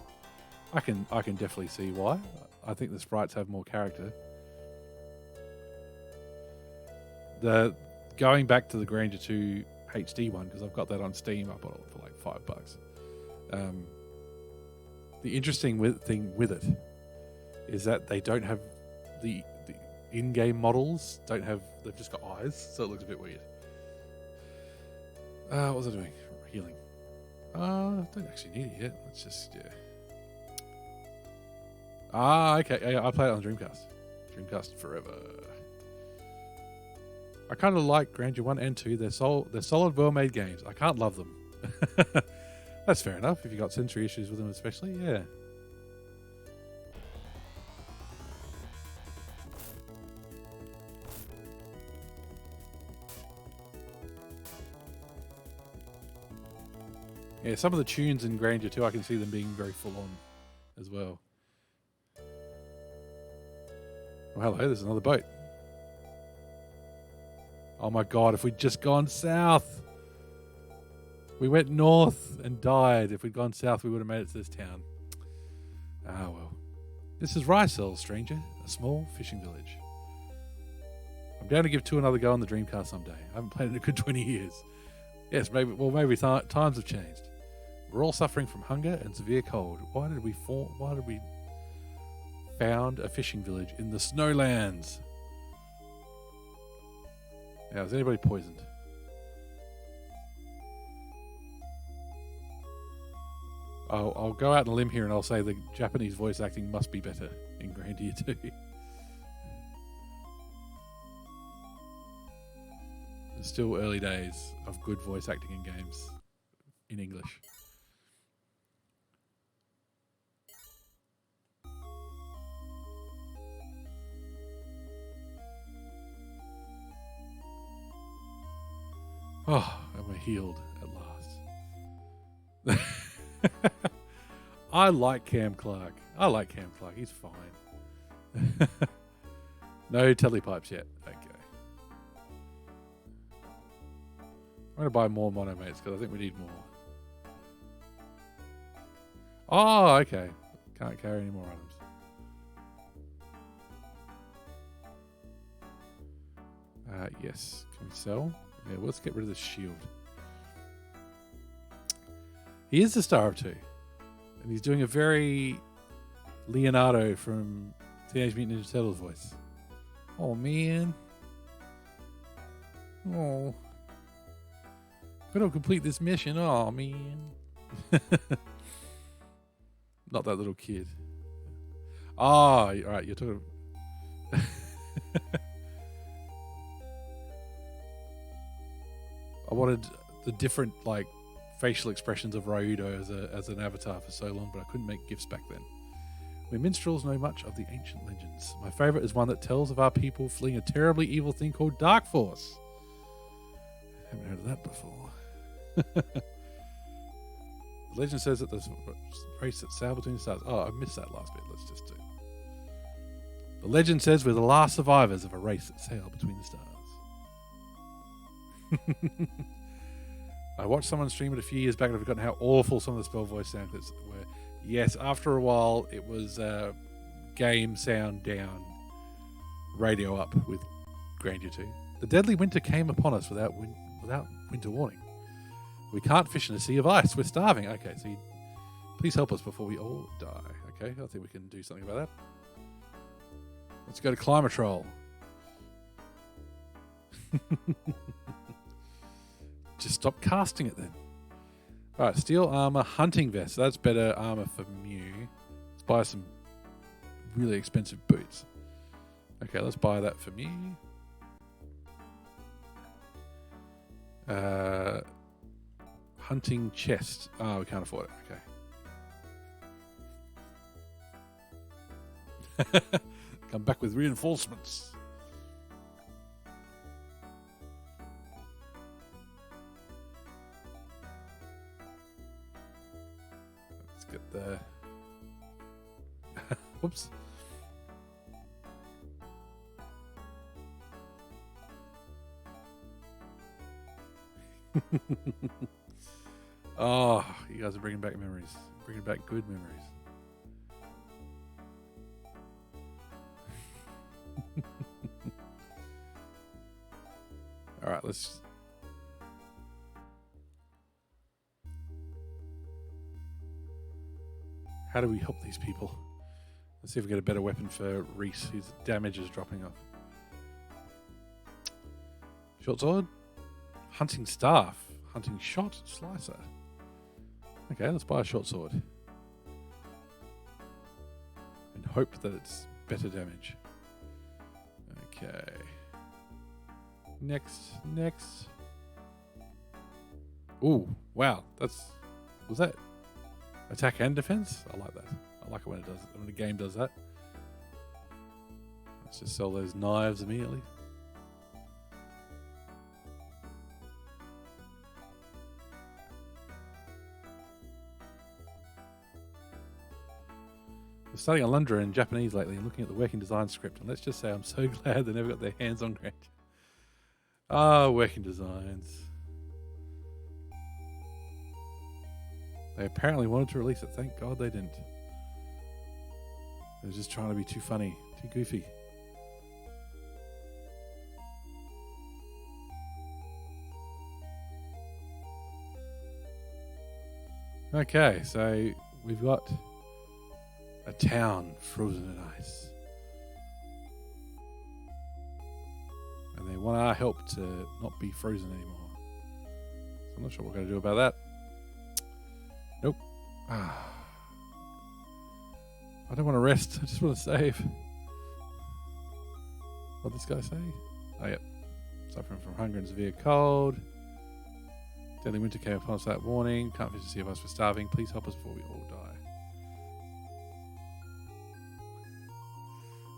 I can definitely see why. I think the sprites have more character. Going back to the Grandeur 2 HD one, because I've got that on Steam, I bought it for like $5. The interesting thing with it is that they don't have the in-game models don't have, they've just got eyes, so it looks a bit weird. What was I doing? Healing. Don't actually need it yet. Let's just, yeah. Okay. Yeah, I play it on Dreamcast. Dreamcast forever. I kind of like Grandeur 1 and 2. They're solid, well-made games. I can't love them. That's fair enough. If you got sensory issues with them especially, yeah. Yeah, some of the tunes in Grandeur 2, I can see them being very full-on as well. Oh, hello, there's another boat. Oh my god, if we'd just gone south. We went north and died. If we'd gone south, we would have made it to this town. Ah, well. This is Rysel, stranger, a small fishing village. I'm down to give 2 another go on the Dreamcast someday. I haven't played it in a good 20 years. Yes, maybe times have changed. We're all suffering from hunger and severe cold. Why did we found a fishing village in the Snowlands? Now, is anybody poisoned? I'll go out on a limb here and I'll say the Japanese voice acting must be better in Grandeur 2. It's still early days of good voice acting in games in English. Oh, and we're healed at last. I like Cam Clark. He's fine. No telepipes yet. Okay. I'm going to buy more monomates because I think we need more. Oh, okay. Can't carry any more items. Yes. Can we sell? Yeah, let's get rid of this shield. He is the star of 2. And he's doing a very Leonardo from Teenage Mutant Ninja Turtles voice. Oh, man. Oh. Gotta complete this mission. Oh, man. Not that little kid. Oh, all right. You're talking... I wanted the different, like, facial expressions of Ryudo as an avatar for so long, but I couldn't make GIFs back then. We minstrels know much of the ancient legends. My favourite is one that tells of our people fleeing a terribly evil thing called Dark Force. I haven't heard of that before. The legend says that there's a race that sail between the stars. Oh, I missed that last bit. Let's just do it. The legend says we're the last survivors of a race that sail between the stars. I watched someone stream it a few years back and I've forgotten how awful some of the spell voice sound clips were. Yes, after a while it was game sound down, radio up with Grandeur 2. The deadly winter came upon us without winter warning. We can't fish in a sea of ice. We're starving. Okay, so please help us before we all die. Okay, I think we can do something about that. Let's go to Climatrol. Just stop casting it then. Alright, steel armor, hunting vest. So that's better armor for Mew. Let's buy some really expensive boots. Okay, let's buy that for Mew. Hunting chest. Oh, we can't afford it. Okay. Come back with reinforcements. Let's get the... Whoops. Oh, you guys are bringing back memories. Bringing back good memories. All right, let's... How do we help these people? Let's see if we get a better weapon for Reese, whose damage is dropping off. Short sword. Hunting staff. Hunting shot. Slicer. Okay, let's buy a short sword. And hope that it's better damage. Okay. Next. Ooh, wow. Was that attack and defense? I like that. I like it when the game does that. Let's just sell those knives immediately. We're studying Alundra in Japanese lately and looking at the working design script, and let's just say I'm so glad they never got their hands on Grant. Working designs. They apparently wanted to release it. Thank God they didn't. They're just trying to be too funny, too goofy. Okay, so we've got a town frozen in ice. And they want our help to not be frozen anymore. So I'm not sure what we're going to do about that. Nope. I don't want to rest. I just want to save. What'd this guy say? Oh, yep. Suffering from hunger and severe cold. Deadly winter came upon us that morning. Can't fish to see of us for starving. Please help us before we all die.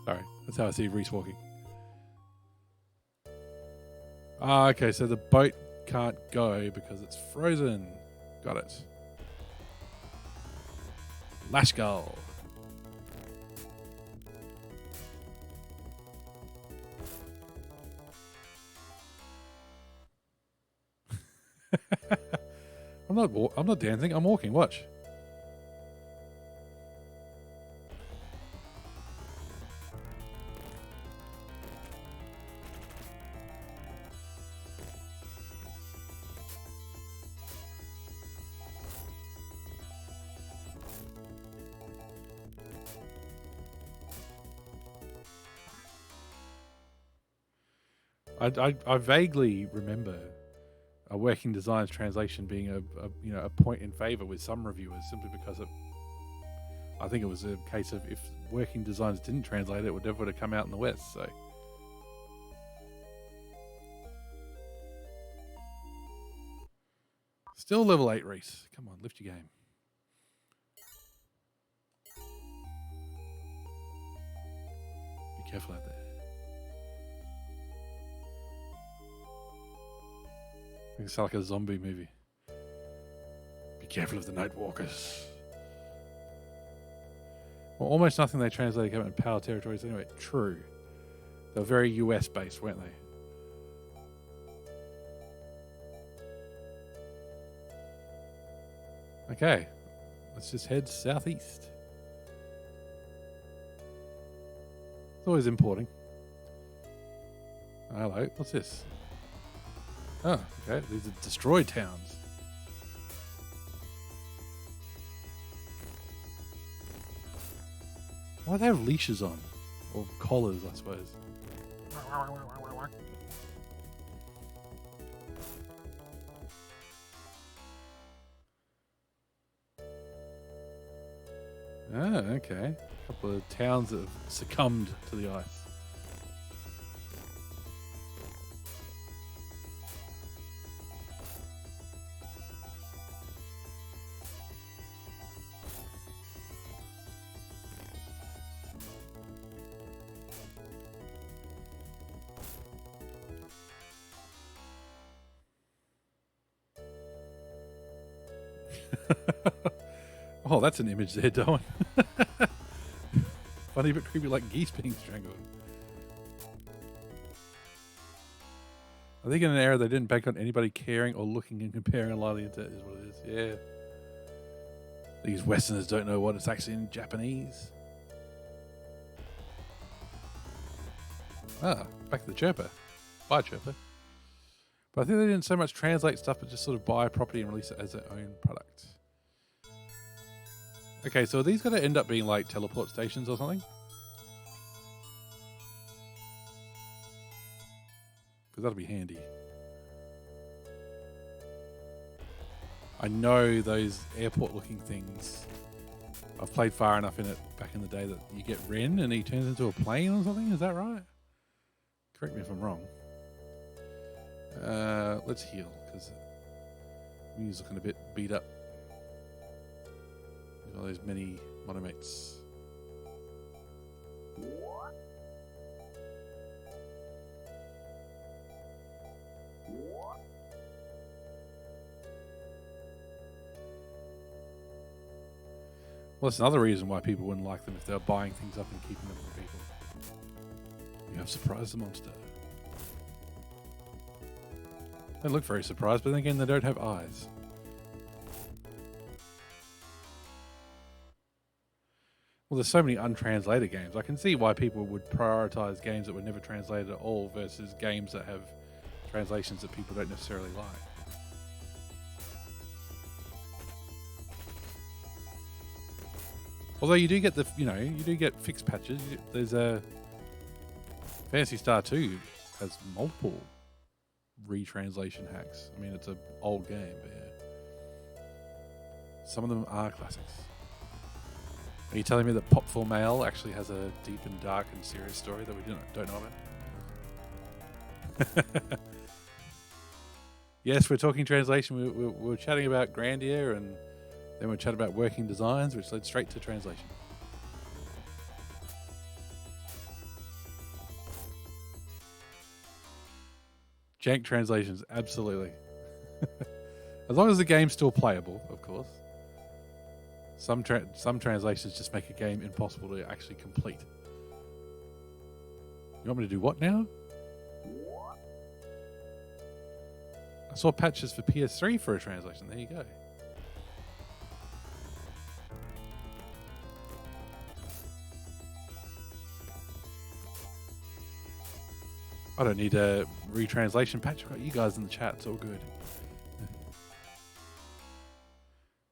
Sorry, that's how I see Reese walking. Okay, so the boat can't go because it's frozen. Got it. Lash Gull. I'm not dancing. I'm walking. Watch. I vaguely remember a working designs translation being a point in favor with some reviewers simply because I think it was a case of if working designs didn't translate it would never have come out in the West. So still level 8, Reese. Come on, lift your game. Be careful out there. It's like a zombie movie. Be careful of the Night Walkers. Well, almost nothing they translated came out in Power territories anyway. True. They were very US based, weren't they? Okay. Let's just head southeast. It's always importing. Oh, hello. What's this? Oh, okay. These are destroyed towns. Why do they have leashes on? Or collars, I suppose. Ah, okay. A couple of towns that have succumbed to the ice. Oh, that's an image there, Darwin. Funny but creepy, like geese being strangled. I think in an era they didn't bank on anybody caring or looking and comparing a lot of the internet is what it is. Yeah. These Westerners don't know what it's actually in Japanese. Ah, back to the chirper. Bye, chirper. But I think they didn't so much translate stuff, but just sort of buy a property and release it as their own product. Okay, so are these going to end up being like teleport stations or something? Because that'll be handy. I know those airport-looking things. I've played far enough in it back in the day that you get Ren and he turns into a plane or something. Is that right? Correct me if I'm wrong. Let's heal because he's looking a bit beat up. All those many monomates. Well, that's another reason why people wouldn't like them if they were buying things up and keeping them for people. You have surprised the monster. They look very surprised, but then again, they don't have eyes. Well, there's so many untranslated games. I can see why people would prioritize games that were never translated at all versus games that have translations that people don't necessarily like. Although you do get you do get fixed patches. There's a Phantasy Star II has multiple retranslation hacks. I mean, it's an old game, but yeah. Some of them are classics. Are you telling me that Pop for Mail actually has a deep and dark and serious story that we don't know about? Yes, we're talking translation. We're chatting about Grandia, and then we're chatting about working designs, which led straight to translation. Jank translations, absolutely. As long as the game's still playable, of course. Some translations just make a game impossible to actually complete. You want me to do what now? I saw patches for PS3 for a translation. There you go. I don't need a retranslation patch. I've got you guys in the chat. It's all good.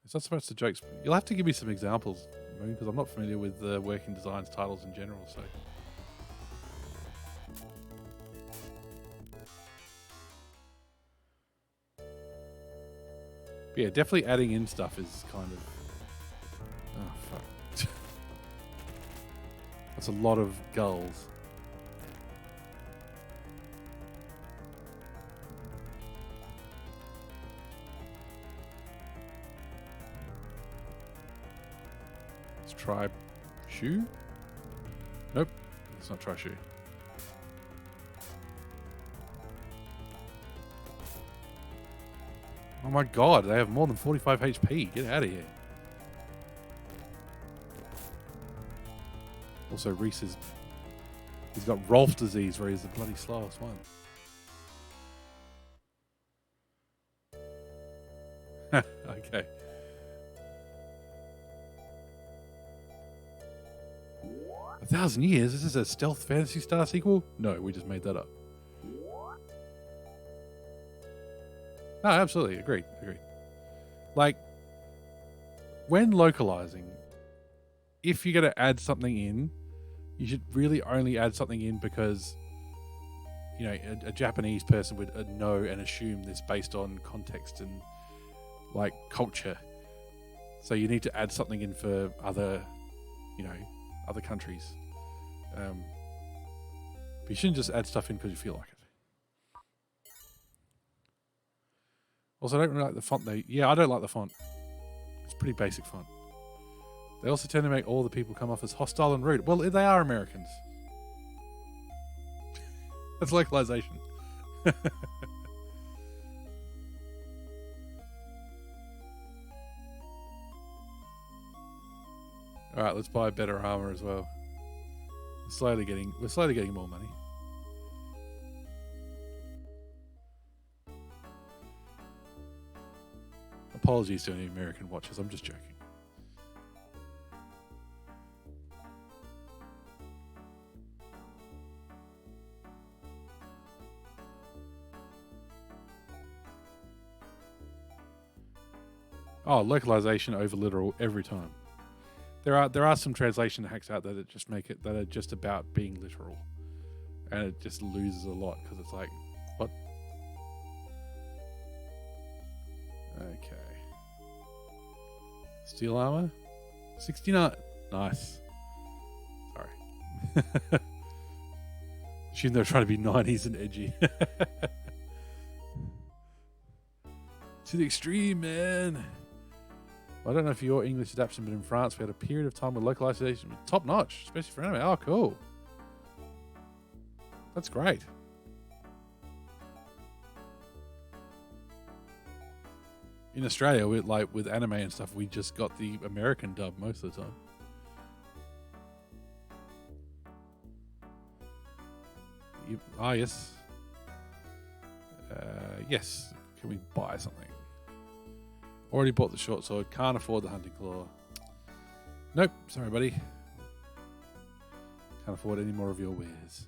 It's not so much the jokes. You'll have to give me some examples, because I'm not familiar with the working designs titles in general. So, but yeah, definitely adding in stuff is kind of. Oh fuck! That's a lot of gulls. Try shoe? Nope, it's not try shoe. Oh my god, they have more than 45 HP. Get out of here. Also, Reese he's got Rolf's disease where he's the bloody slowest one. Okay. A 1,000 years? Is this a stealth Phantasy Star sequel? No, we just made that up. No, absolutely. Agreed. Like, when localizing, if you're going to add something in, you should really only add something in because, you know, a Japanese person would know and assume this based on context and, like, culture. So you need to add something in for other, you know, other countries. But you shouldn't just add stuff in because you feel like it. Also, I don't really like the font though. Yeah, I don't like the font. It's pretty basic font. They also tend to make all the people come off as hostile and rude. Well, they are Americans. That's localization. All right, let's buy better armor as well. We're slowly getting more money. Apologies to any American watchers. I'm just joking. Oh, localization over literal every time. There are some translation hacks out there that just make it that are just about being literal, and it just loses a lot because it's like, what? Okay. Steel armor? 69. Nice. Sorry. Shouldn't they trying to be 90s and edgy? To the extreme, man. I don't know if your English adaptation, but in France we had a period of time where localization was top notch, especially for anime. Oh, cool. That's great. In Australia, with anime and stuff, we just got the American dub most of the time. Yes. Yes. Can we buy something? Already bought the short sword. Can't afford the hunting claw. Nope. Sorry, buddy. Can't afford any more of your wares.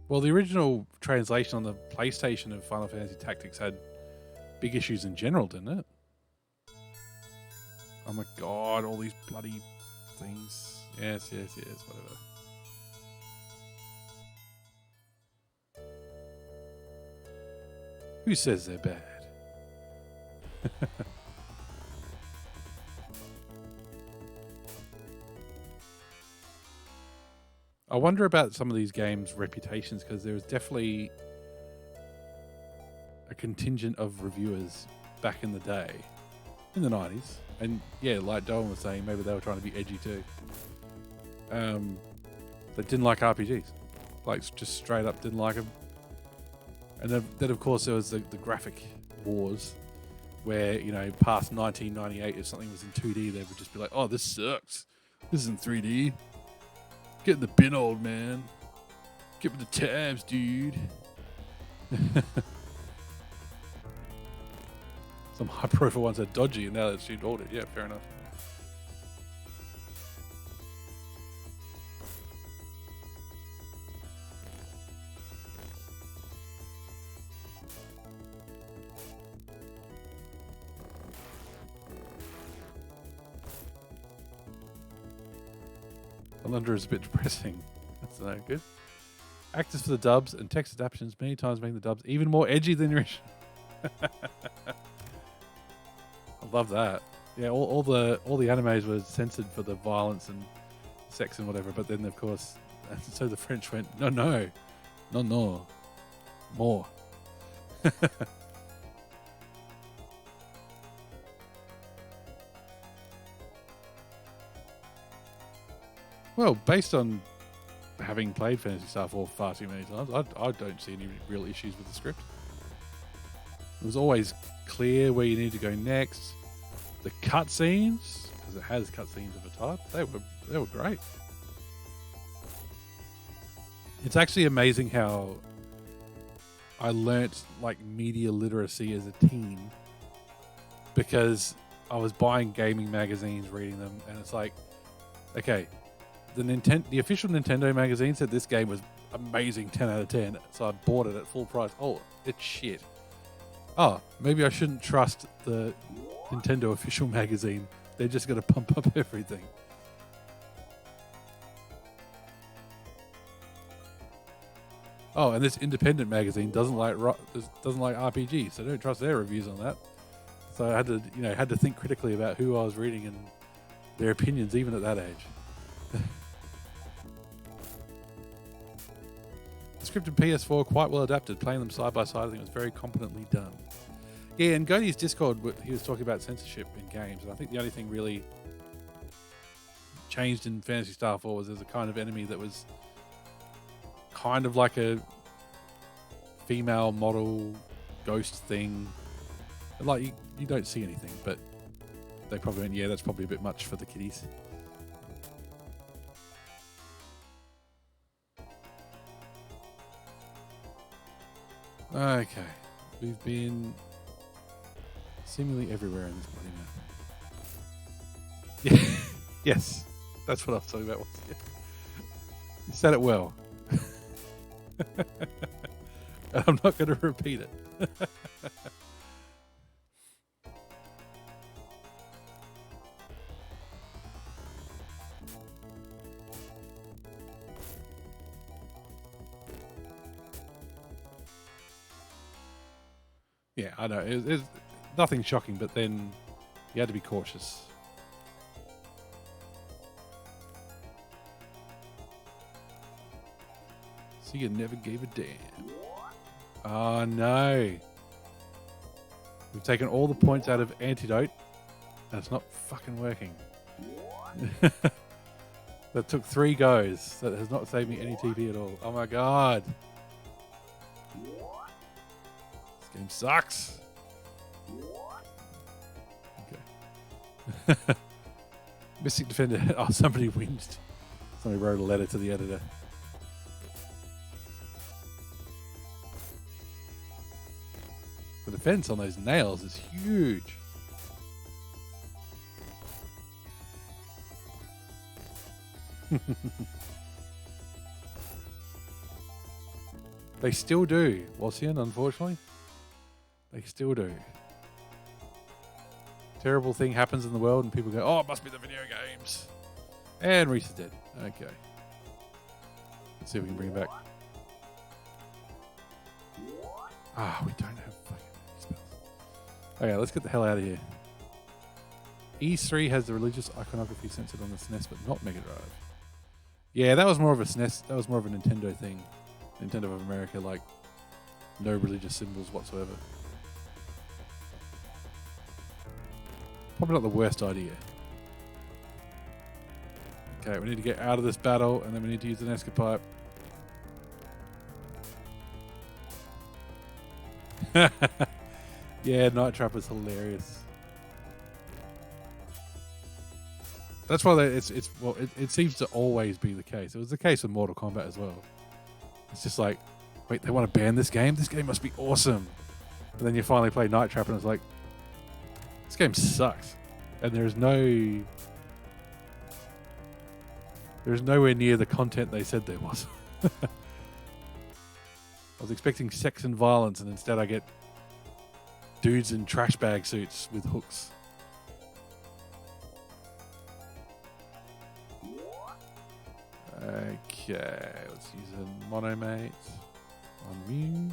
Well, the original translation on the PlayStation of Final Fantasy Tactics had big issues in general, didn't it? Oh my god, all these bloody things. Yes, whatever. Who says they're bad? I wonder about some of these games' reputations, because there was definitely a contingent of reviewers back in the day, in the 90s. And yeah, like Dolan was saying, maybe they were trying to be edgy too. That didn't like RPGs. Like, just straight up didn't like them. And then of course, there was the graphic wars where, you know, past 1998, if something was in 2D, they would just be like, oh, this sucks. This isn't 3D. Get in the bin, old man. Get with the tabs, dude. Some high-profile ones are dodgy, and now that's ordered. Yeah, fair enough. Alundra is a bit depressing. That's not good. Actors for the dubs and text adaptations many times making the dubs even more edgy than the original. I love that. Yeah, all the animes were censored for the violence and sex and whatever, but then of course, so the French went, no, more. Well, based on having played Phantasy Star IV far too many times, I don't see any real issues with the script. It was always clear where you need to go next. The cutscenes, because it has cutscenes of a type, they were great. It's actually amazing how I learnt like media literacy as a teen, because I was buying gaming magazines, reading them, and it's like, okay, the official Nintendo magazine said this game was amazing, 10 out of 10, so I bought it at full price. Oh, it's shit. Oh, maybe I shouldn't trust the Nintendo official magazine. They're just going to pump up everything. Oh, and this independent magazine doesn't like RPGs, so don't trust their reviews on that. So I had to think critically about who I was reading and their opinions, even at that age. The script in PS4 quite well adapted. Playing them side by side, I think it was very competently done. Yeah, in Godey's Discord, he was talking about censorship in games, and I think the only thing really changed in Phantasy Star IV was there's a kind of enemy that was kind of like a female model ghost thing. Like, you don't see anything, but they probably went, yeah, that's probably a bit much for the kiddies. Okay, we've been seemingly everywhere in this bloody map. Yeah. Yes, that's what I was talking about. You said it well. And I'm not going to repeat it. Yeah, I know. It's nothing shocking, but then you had to be cautious. SEGA never gave a damn. Oh no. We've taken all the points out of Antidote, and it's not fucking working. That took 3 goes. That has not saved me any TP at all. Oh my god. This game sucks. Okay. Mystic Defender. Oh, somebody whinged. Somebody wrote a letter to the editor. The defense on those nails is huge. They still do, Wassian, unfortunately. They still do. Terrible thing happens in the world and people go, oh, it must be the video games. And Reese is dead. Okay. Let's see if we can bring it back. Ah, we don't have fucking spells. Okay, let's get the hell out of here. E3 has the religious iconography censored on the SNES, but not Mega Drive. Yeah, that was more of a SNES. That was more of a Nintendo thing. Nintendo of America, like, no religious symbols whatsoever. Probably not the worst idea. Okay, we need to get out of this battle, and then we need to use an escapipe. Yeah, Night Trap is hilarious. That's why it seems to always be the case. It was the case with Mortal Kombat as well. It's just like, wait, they want to ban this game? This game must be awesome. And then you finally play Night Trap and it's like, this game sucks. And there's nowhere near the content they said there was. I was expecting sex and violence, and instead I get dudes in trash bag suits with hooks. Okay, let's use a monomate on Mew.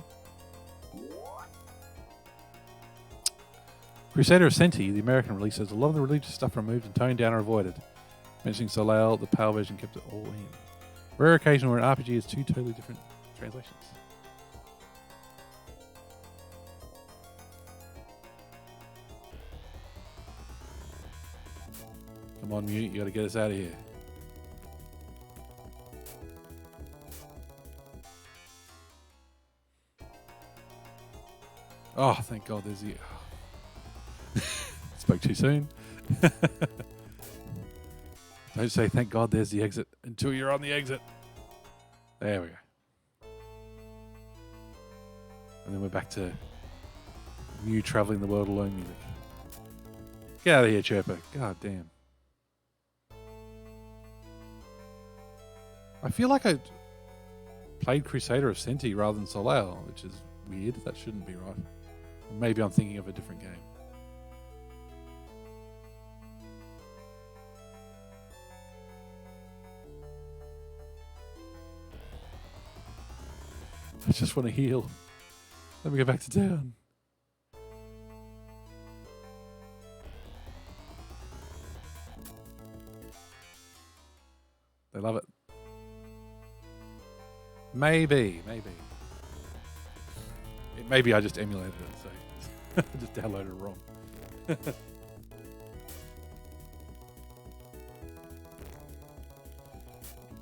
Crusader of Senti, the American release, has a lot of the religious stuff removed and toned down or avoided. Mentioning Soleil, the PAL version kept it all in. Rare occasion where an RPG has 2 totally different translations. Come on, Mute, you gotta get us out of here. Oh, thank God there's the... Oh. Spoke too soon. Don't say thank God there's the exit until you're on the exit. There we go. And then we're back to Mew traveling the world alone music. Get out of here, Chirper. God damn. I feel like I played Crusader of Senti rather than Soleil, which is weird. That shouldn't be right. Maybe I'm thinking of a different game. I just want to heal. Let me go back to town. They love it. Maybe. Maybe I just emulated it, so I just downloaded it wrong.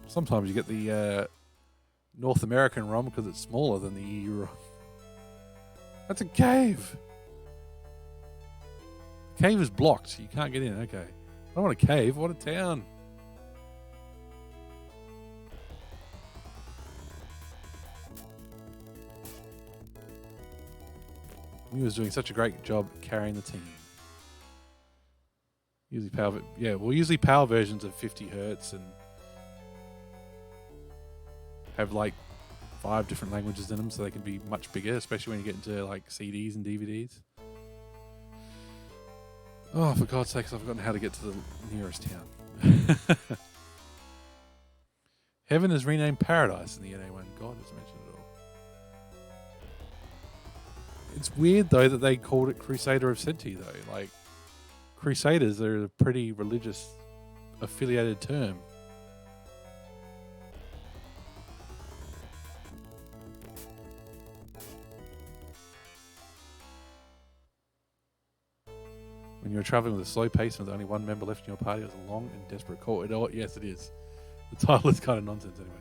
Sometimes you get the North American ROM because it's smaller than the EU ROM. That's a cave. The cave is blocked. You can't get in. Okay. I don't want a cave. I want a town. He was doing such a great job carrying the team. Usually usually PAL versions of 50 hertz and have like 5 different languages in them, so they can be much bigger, especially when you get into like CDs and DVDs. Oh, for God's sakes, I've forgotten how to get to the nearest town. Heaven is renamed Paradise in the NA1. God has mentioned it all. It's weird though that they called it Crusader of Senti though. Like Crusaders are a pretty religious affiliated term. When you're traveling with a slow pace and with only one member left in your party, it's a long and desperate call. Yes, it is. The title is kind of nonsense anyway.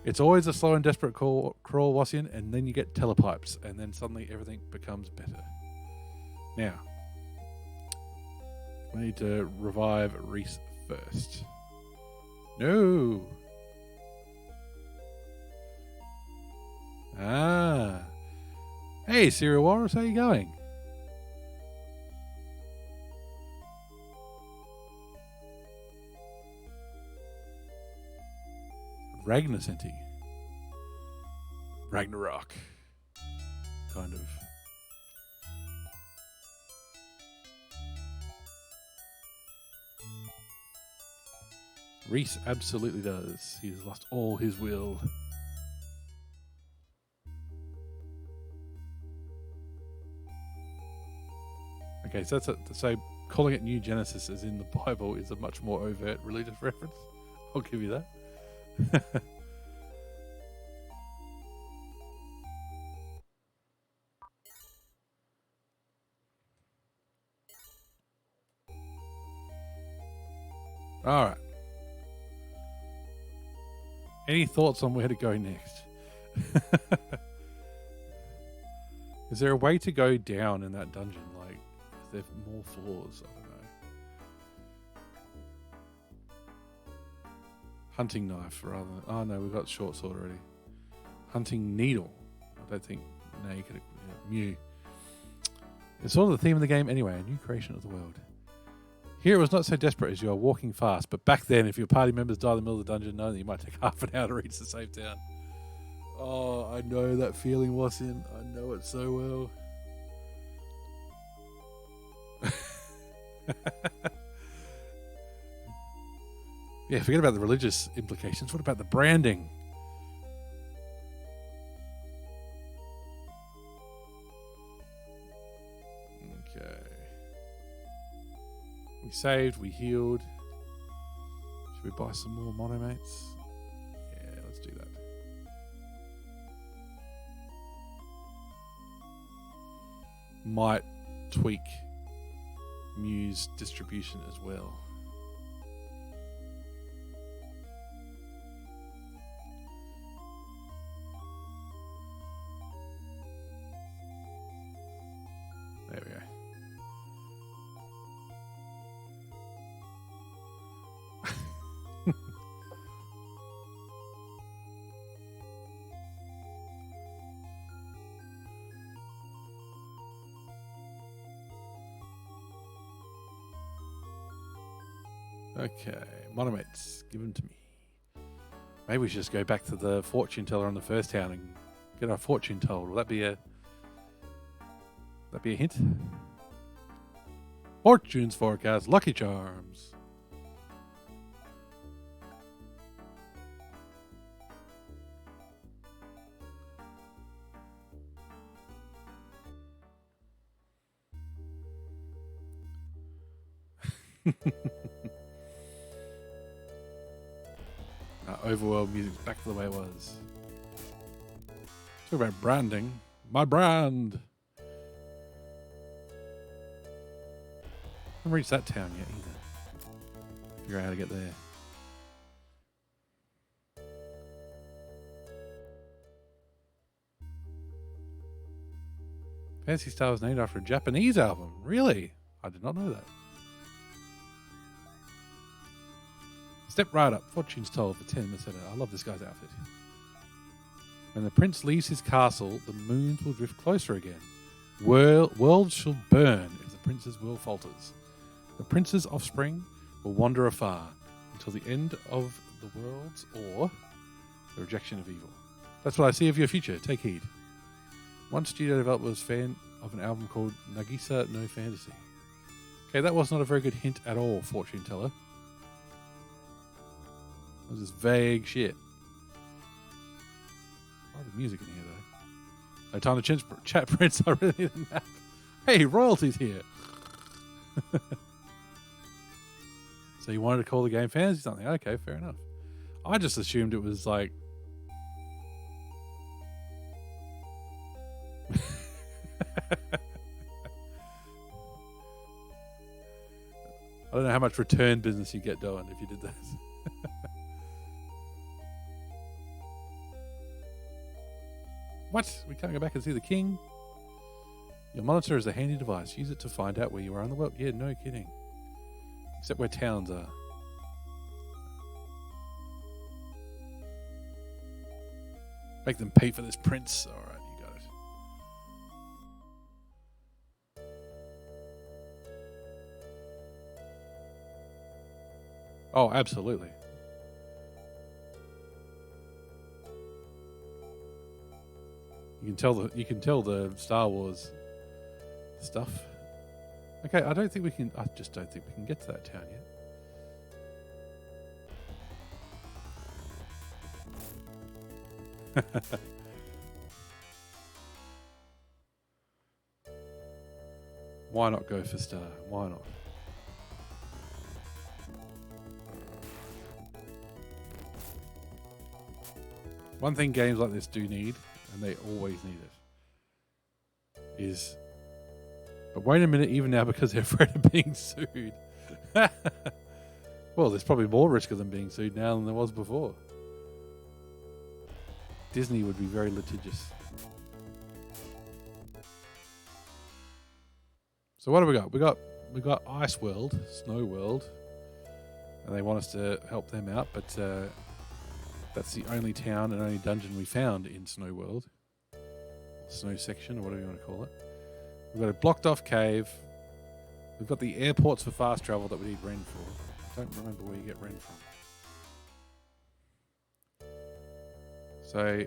It's always a slow and desperate crawl, Wassian, and then you get telepipes, and then suddenly everything becomes better. Now, we need to revive Reese first. No! Ah. Hey, Serial Walrus, how you going? Ragnarok. Ragnarok. Kind of. Reese absolutely does. He has lost all his will. Okay, so so calling it New Genesis as in the Bible is a much more overt religious reference. I'll give you that. All right. Any thoughts on where to go next? Is there a way to go down in that dungeon? Like, is there more floors? I don't know. Hunting knife rather than... Oh, no, we've got short sword already. Hunting needle. I don't think... No, you could... Mew. It's sort of the theme of the game anyway. A new creation of the world. Here it was not so desperate as you are walking fast, but back then, if your party members die in the middle of the dungeon, know that you might take half an hour to reach the safe town. Oh, I know that feeling, Wassian. I know it so well. Yeah, forget about the religious implications. What about the branding? Okay. We saved, we healed. Should we buy some more monomates? Yeah, let's do that. Might tweak Mew's distribution as well. There we go. Okay, monomates, give them to me. Maybe we should just go back to the fortune teller on the first town and get our fortune told. Will that be a hint? Fortunes forecast, Lucky Charms. Overworld music's back to the way it was. Talk about branding. My brand. I haven't reached that town yet either. Figure out how to get there. Phantasy Star was named after a Japanese album. Really? I did not know that. Step right up. Fortune's told for 10 minutes. I love this guy's outfit. When the prince leaves his castle, the moons will drift closer again. Worlds shall burn if the prince's will falters. The prince's offspring will wander afar until the end of the worlds or the rejection of evil. That's what I see of your future. Take heed. One studio developer was a fan of an album called Nagisa no Fantasy. Okay, that was not a very good hint at all, fortune teller. It was just vague shit. I like the music in here, though. No time to chat, Prince. I really need a nap. Hey, royalty's here. So you wanted to call the game Fantasy something? Okay, fair enough. I just assumed it was like... I don't know how much return business you get doing if you did that. What? We can't go back and see the king? Your monitor is a handy device. Use it to find out where you are in the world. Yeah, no kidding. Except where towns are. Make them pay for this, Prince. All right, you got it. Oh, absolutely. You can tell the Star Wars stuff. Okay, I just don't think we can get to that town yet. Why not go for Star? Why not? One thing games like this do need, and they always need it, is... But wait a minute, even now, because they're afraid of being sued. Well, there's probably more risk of them being sued now than there was before. Disney would be very litigious. So what have we got? We got Ice World, Snow World, and they want us to help them out, but that's the only town and only dungeon we found in Snow World. Snow section, or whatever you want to call it. We've got a blocked off cave. We've got the airports for fast travel that we need Ren for. I don't remember where you get Ren from. So,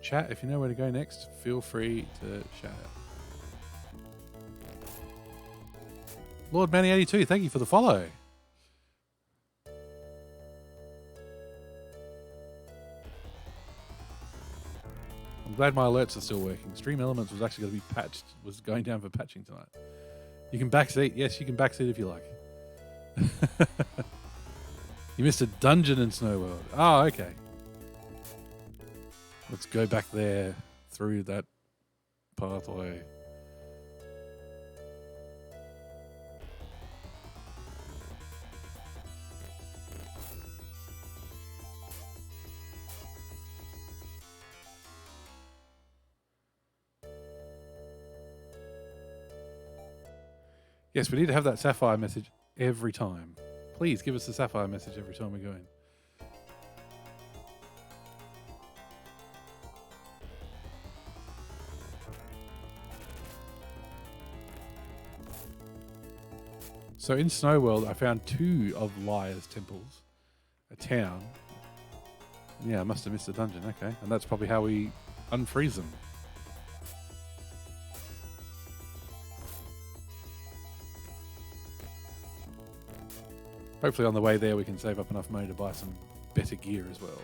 chat, if you know where to go next, feel free to shout out. Lord Manny82, thank you for the follow. I'm glad my alerts are still working. Stream Elements was actually going to be patched, was going down for patching tonight. You can backseat. Yes, you can backseat if you like. You missed a dungeon in Snow World. Oh, okay. Let's go back there through that pathway. Yes, we need to have that Sapphire message every time. Please give us the Sapphire message every time we go in. So in Snow World, I found 2 of Liar's temples, a town. Yeah, I must have missed a dungeon. Okay, and that's probably how we unfreeze them. Hopefully on the way there we can save up enough money to buy some better gear as well.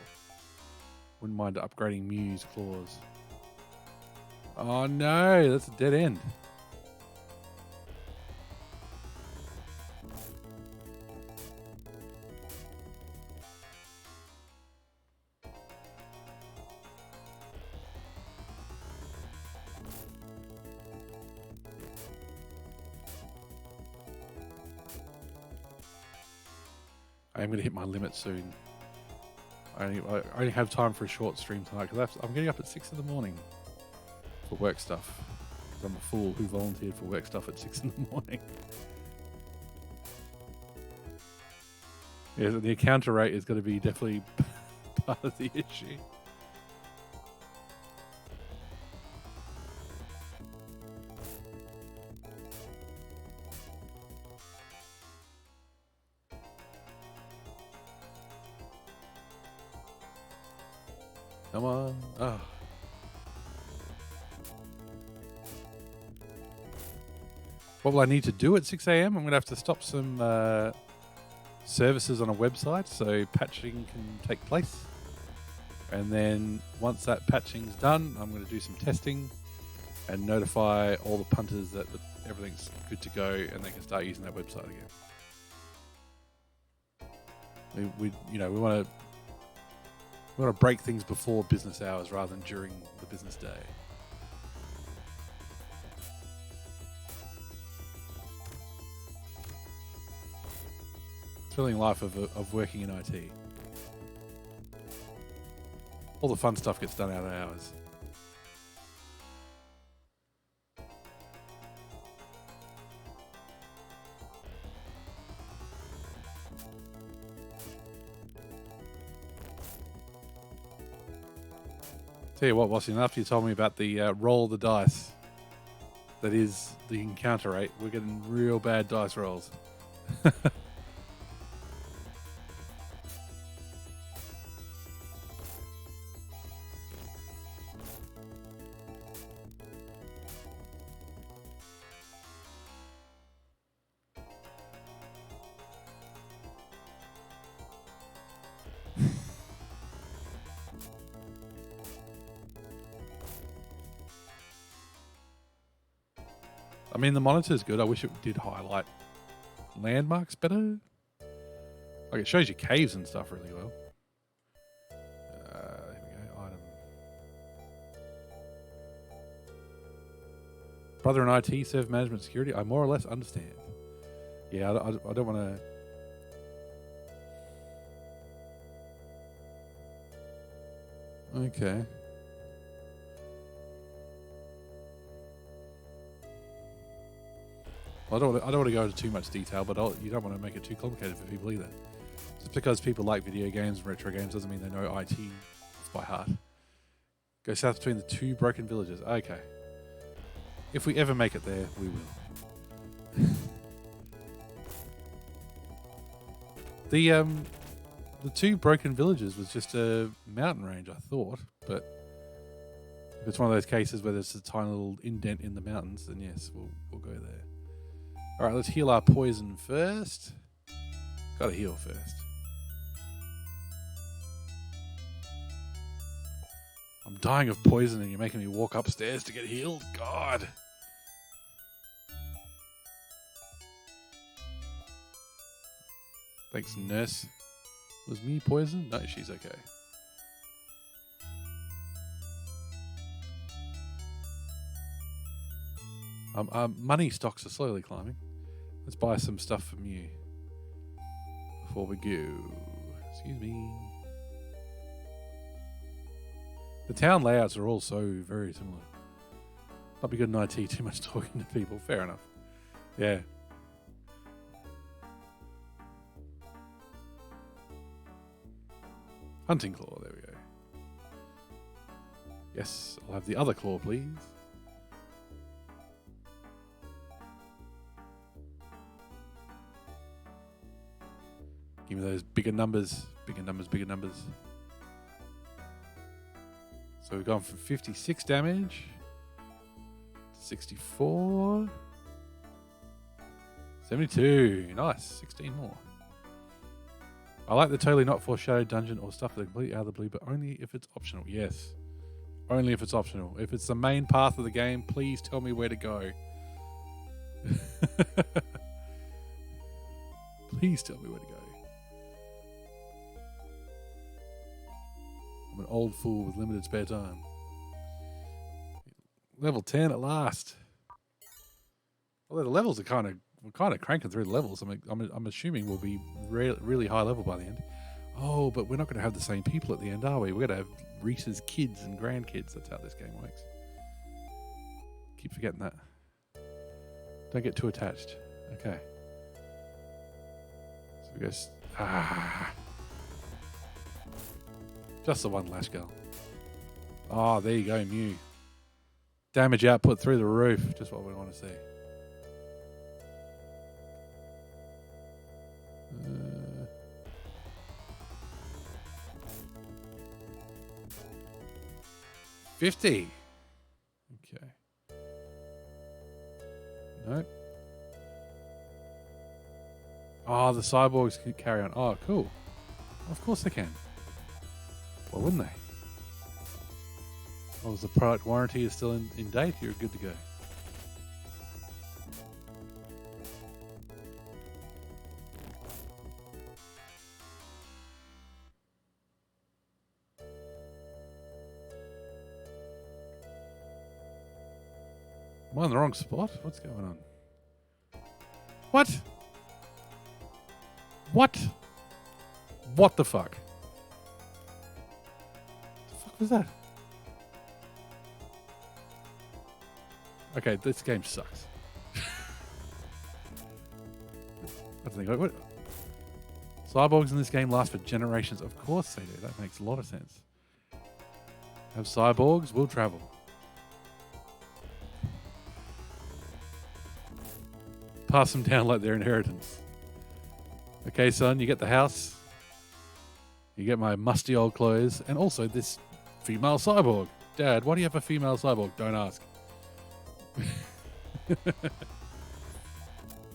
Wouldn't mind upgrading Mew's claws. Oh no, that's a dead end. I am going to hit my limit soon. I only have time for a short stream tonight because I'm getting up at 6 in the morning for work stuff. I'm a fool who volunteered for work stuff at 6 in the morning. Yeah, the encounter rate is going to be definitely part of the issue. Come on. Oh. What will I need to do at 6 a.m? I'm going to have to stop some services on a website so patching can take place. And then once that patching's done, I'm going to do some testing and notify all the punters that everything's good to go and they can start using that website again. We want to break things before business hours rather than during the business day. Thrilling life of working in IT. All the fun stuff gets done out of hours. Tell you what, Wassian, after you told me about the roll the dice, that is the encounter rate, we're getting real bad dice rolls. I mean, the monitor's good. I wish it did highlight landmarks better. Like, it shows you caves and stuff really well. There we go. Item. Brother in IT, serve management security. I more or less understand. Yeah, I don't want to... Okay. I don't want to go into too much detail, but you don't want to make it too complicated for people either. Just because people like video games and retro games doesn't mean they know IT by heart. Go south between the two broken villages. Okay. If we ever make it there, we will. The two broken villages was just a mountain range, I thought, but if it's one of those cases where there's a tiny little indent in the mountains, then yes, we'll go there. All right, let's heal our poison first. Gotta heal first. I'm dying of poison and you're making me walk upstairs to get healed? God. Thanks, nurse. Was me poisoned? No, she's okay. Our money stocks are slowly climbing. Let's buy some stuff from you before we go. Excuse me. The town layouts are all so very similar. Not be good in IT, too much talking to people. Fair enough. Yeah. Hunting claw, there we go. Yes, I'll have the other claw, please. Give me those bigger numbers, bigger numbers, bigger numbers. So we've gone from 56 damage to 64. 72. Nice. 16 more. I like the totally not foreshadowed dungeon or stuff that are completely out of the blue, but only if it's optional. Yes. Only if it's optional. If it's the main path of the game, please tell me where to go. Please tell me where to go. I'm an old fool with limited spare time. Level 10 at last. Although the levels are we're kind of cranking through the levels. I'm assuming we'll be really high level by the end. Oh, but we're not going to have the same people at the end, are we? We're going to have Reese's kids and grandkids. That's how this game works. Keep forgetting that. Don't get too attached. Okay. So we go... Just the one lash girl. Oh, there you go, Mew. Damage output through the roof. Just what we want to see. Uh, 50. Okay. Nope. Oh, the cyborgs can carry on. Oh, cool. Of course they can. Why wouldn't they? long as the product warranty is still in date, you're good to go. Am I in the wrong spot? What's going on? What? What? What the fuck? The fuck was that? Okay, this game sucks. I think what? Cyborgs in this game last for generations. Of course they do. That makes a lot of sense. Have cyborgs, we'll travel. Pass them down like their inheritance. Okay, son, you get the house. You get my musty old clothes, and also this female cyborg. Dad, why do you have a female cyborg? Don't ask. It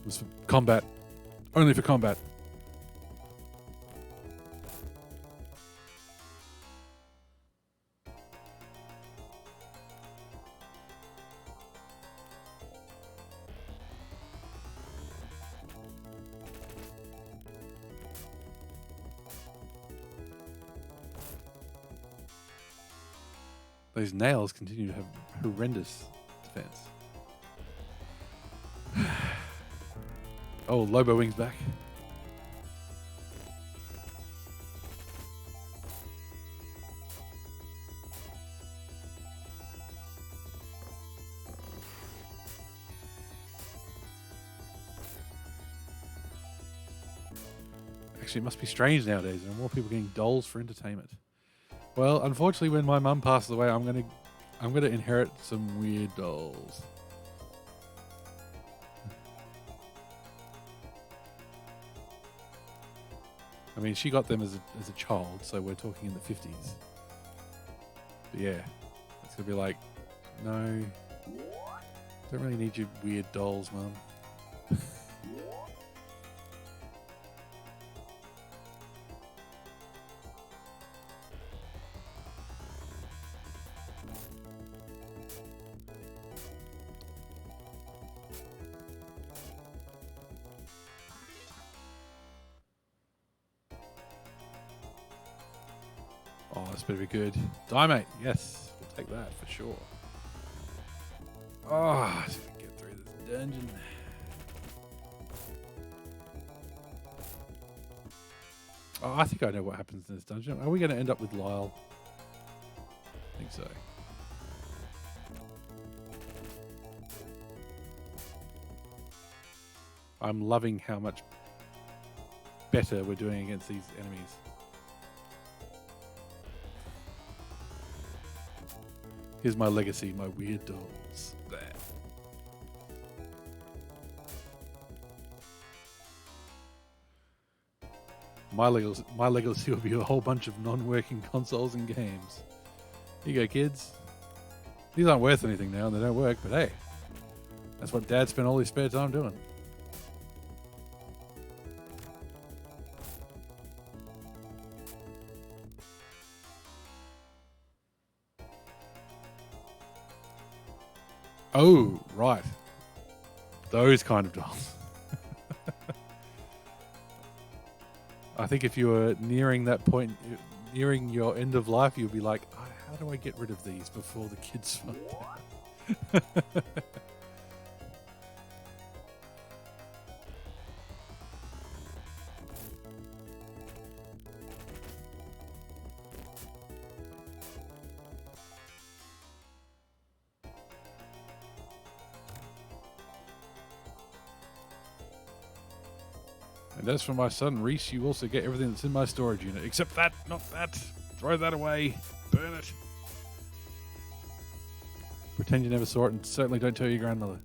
was for combat. Only for combat. Those nails continue to have horrendous defense. Oh, Lobo Wing's back. Actually, it must be strange nowadays. There are more people getting dolls for entertainment. Well, unfortunately, when my mum passes away, I'm gonna inherit some weird dolls. I mean, she got them as a child, so we're talking in the 50s. But yeah, it's gonna be like, no, don't really need your weird dolls, Mum. Oh, that's better be good. Diamate, yes, we'll take that for sure. Oh, see if we can get through this dungeon. Oh, I think I know what happens in this dungeon. Are we going to end up with Lyle? I think so. I'm loving how much better we're doing against these enemies. Here's my legacy, my weird dolls. There. My legacy will be a whole bunch of non-working consoles and games. Here you go, kids. These aren't worth anything now and they don't work, but hey, that's what Dad spent all his spare time doing. Oh, right. Those kind of dolls. I think if you were nearing that point, nearing your end of life, you'd be like, oh, how do I get rid of these before the kids find out? And as for my son Reese, you also get everything that's in my storage unit. Except that, not that. Throw that away. Burn it. Pretend you never saw it and certainly don't tell your grandmother.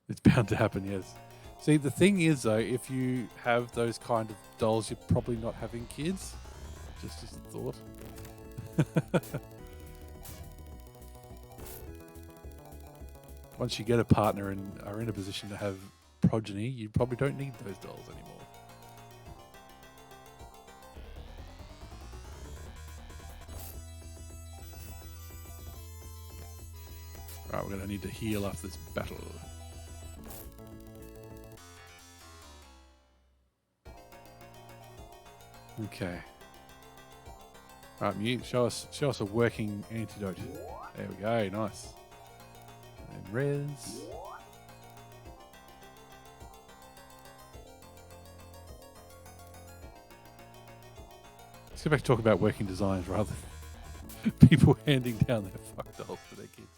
It's bound to happen, yes. See, the thing is though, if you have those kind of dolls, you're probably not having kids. Just as a thought. Once you get a partner and are in a position to have progeny, you probably don't need those dolls anymore. Right, we're going to need to heal after this battle. Okay. Right, Mew, show us a working antidote. There we go, nice. And res. Let's go back to talk about working designs rather than people handing down their fuck dolls to their kids.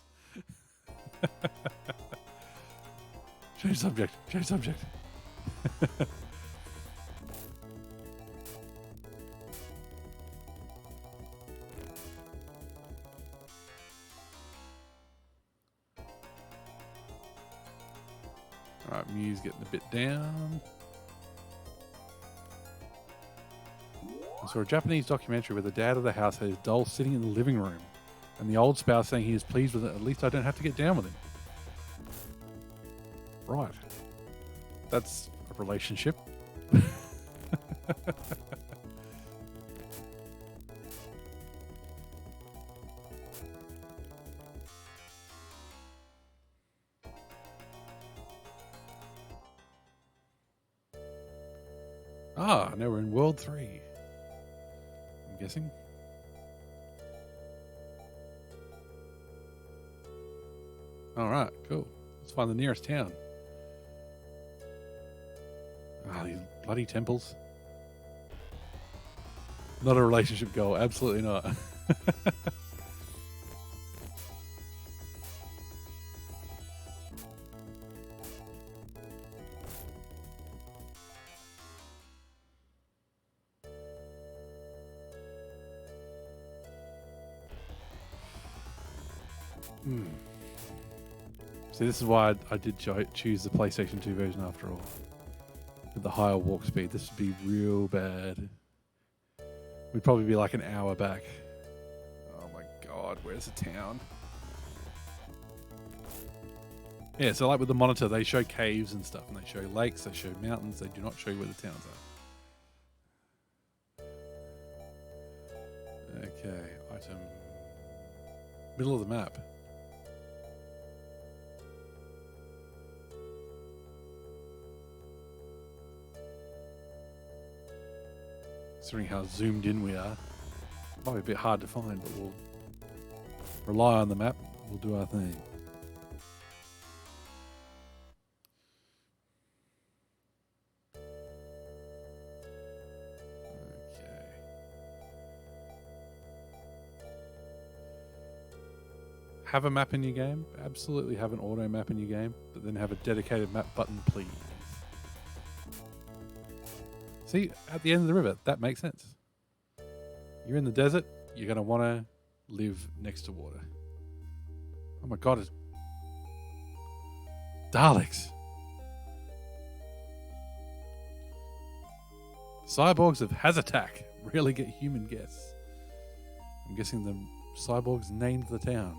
Change subject. Change subject. Alright, Mew's getting a bit down. I saw a Japanese documentary where the dad of the house had his doll sitting in the living room and the old spouse saying he is pleased with it. At least I don't have to get down with him. Right. That's a relationship. Ah, now we're in World 3. I'm guessing. Alright, cool. Let's find the nearest town. Ah, these bloody temples. Not a relationship goal, absolutely not. See, this is why I did choose the PlayStation 2 version after all. With the higher walk speed, this would be real bad. We'd probably be like an hour back. Oh my god, where's the town? Yeah, so like with the monitor, they show caves and stuff, and they show lakes, they show mountains, they do not show you where the towns are. Okay, item. Middle of the map. Considering how zoomed in we are, might be a bit hard to find, but we'll rely on the map. We'll do our thing. Okay. Have a map in your game? Absolutely have an auto map in your game, but then have a dedicated map button, please. See, at the end of the river, that makes sense. You're in the desert, you're going to want to live next to water. Oh my god, it's Daleks. Cyborgs of Hazatak rarely get human guests. I'm guessing the cyborgs named the town.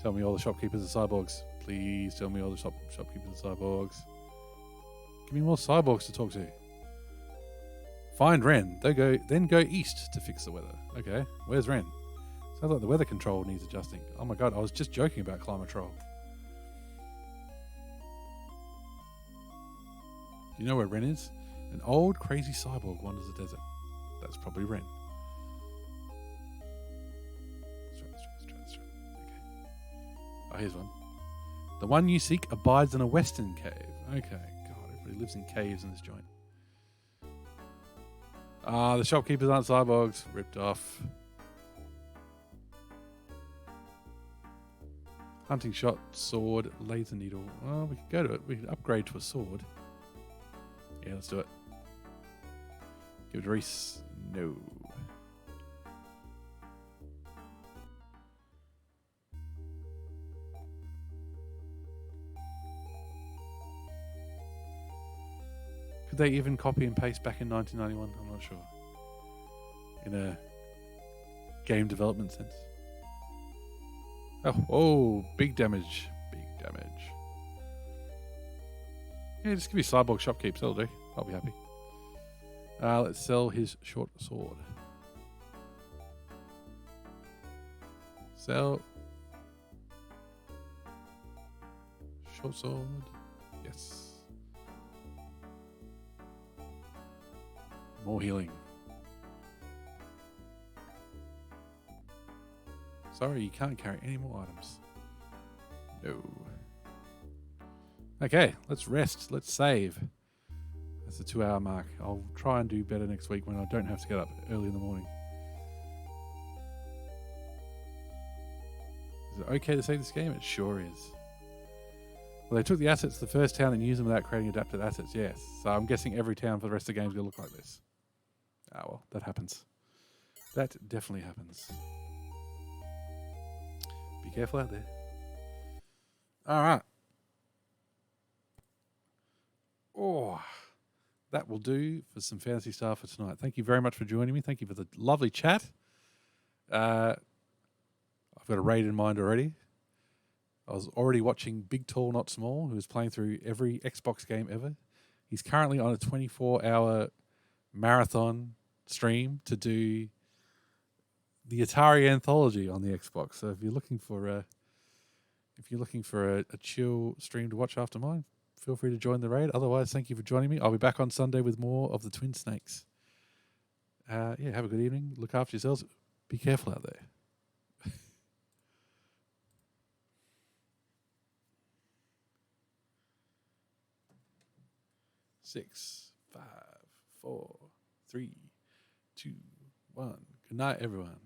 Tell me all the shopkeepers are cyborgs. Please tell me all the shopkeepers are cyborgs. Give me more cyborgs to talk to. Find Ren. Then go east to fix the weather. Okay, where's Ren? Sounds like the weather control needs adjusting. Oh my god, I was just joking about Climatrol. Do you know where Ren is? An old crazy cyborg wanders the desert. That's probably Ren. Let's try. Okay. Oh, here's one. The one you seek abides in a western cave. Okay, god, everybody lives in caves in this joint. Ah, the shopkeepers aren't cyborgs. Ripped off. Hunting shot, sword, laser needle. Well, we could go to it. We could upgrade to a sword. Yeah, let's do it. Give it to Reese. No. Could they even copy and paste back in 1991? I'm not sure. In a game development sense. Oh, big damage. Big damage. Yeah, just give me cyborg shopkeep. That'll do. I'll be happy. Let's sell his short sword. Sell. Short sword. Yes. More healing. Sorry, you can't carry any more items. No. Okay, let's rest. Let's save. That's the 2 hour mark. I'll try and do better next week when I don't have to get up early in the morning. Is it okay to save this game? It sure is. Well, they took the assets to the first town and used them without creating adapted assets, yes. So I'm guessing every town for the rest of the game is going to look like this. Ah, well, that happens. That definitely happens. Be careful out there. All right. Oh, that will do for some Phantasy Star for tonight. Thank you very much for joining me. Thank you for the lovely chat. I've got a raid in mind already. I was already watching Big Tall Not Small, who is playing through every Xbox game ever. He's currently on a 24-hour marathon stream to do the Atari Anthology on the Xbox. So if you're looking for a chill stream to watch after mine, feel free to join the raid. Otherwise, thank you for joining me. I'll be back on Sunday with more of the Twin Snakes. Have a good evening. Look after yourselves. Be careful out there. 6, 5, 4, 3, 2, 1. Good night, everyone.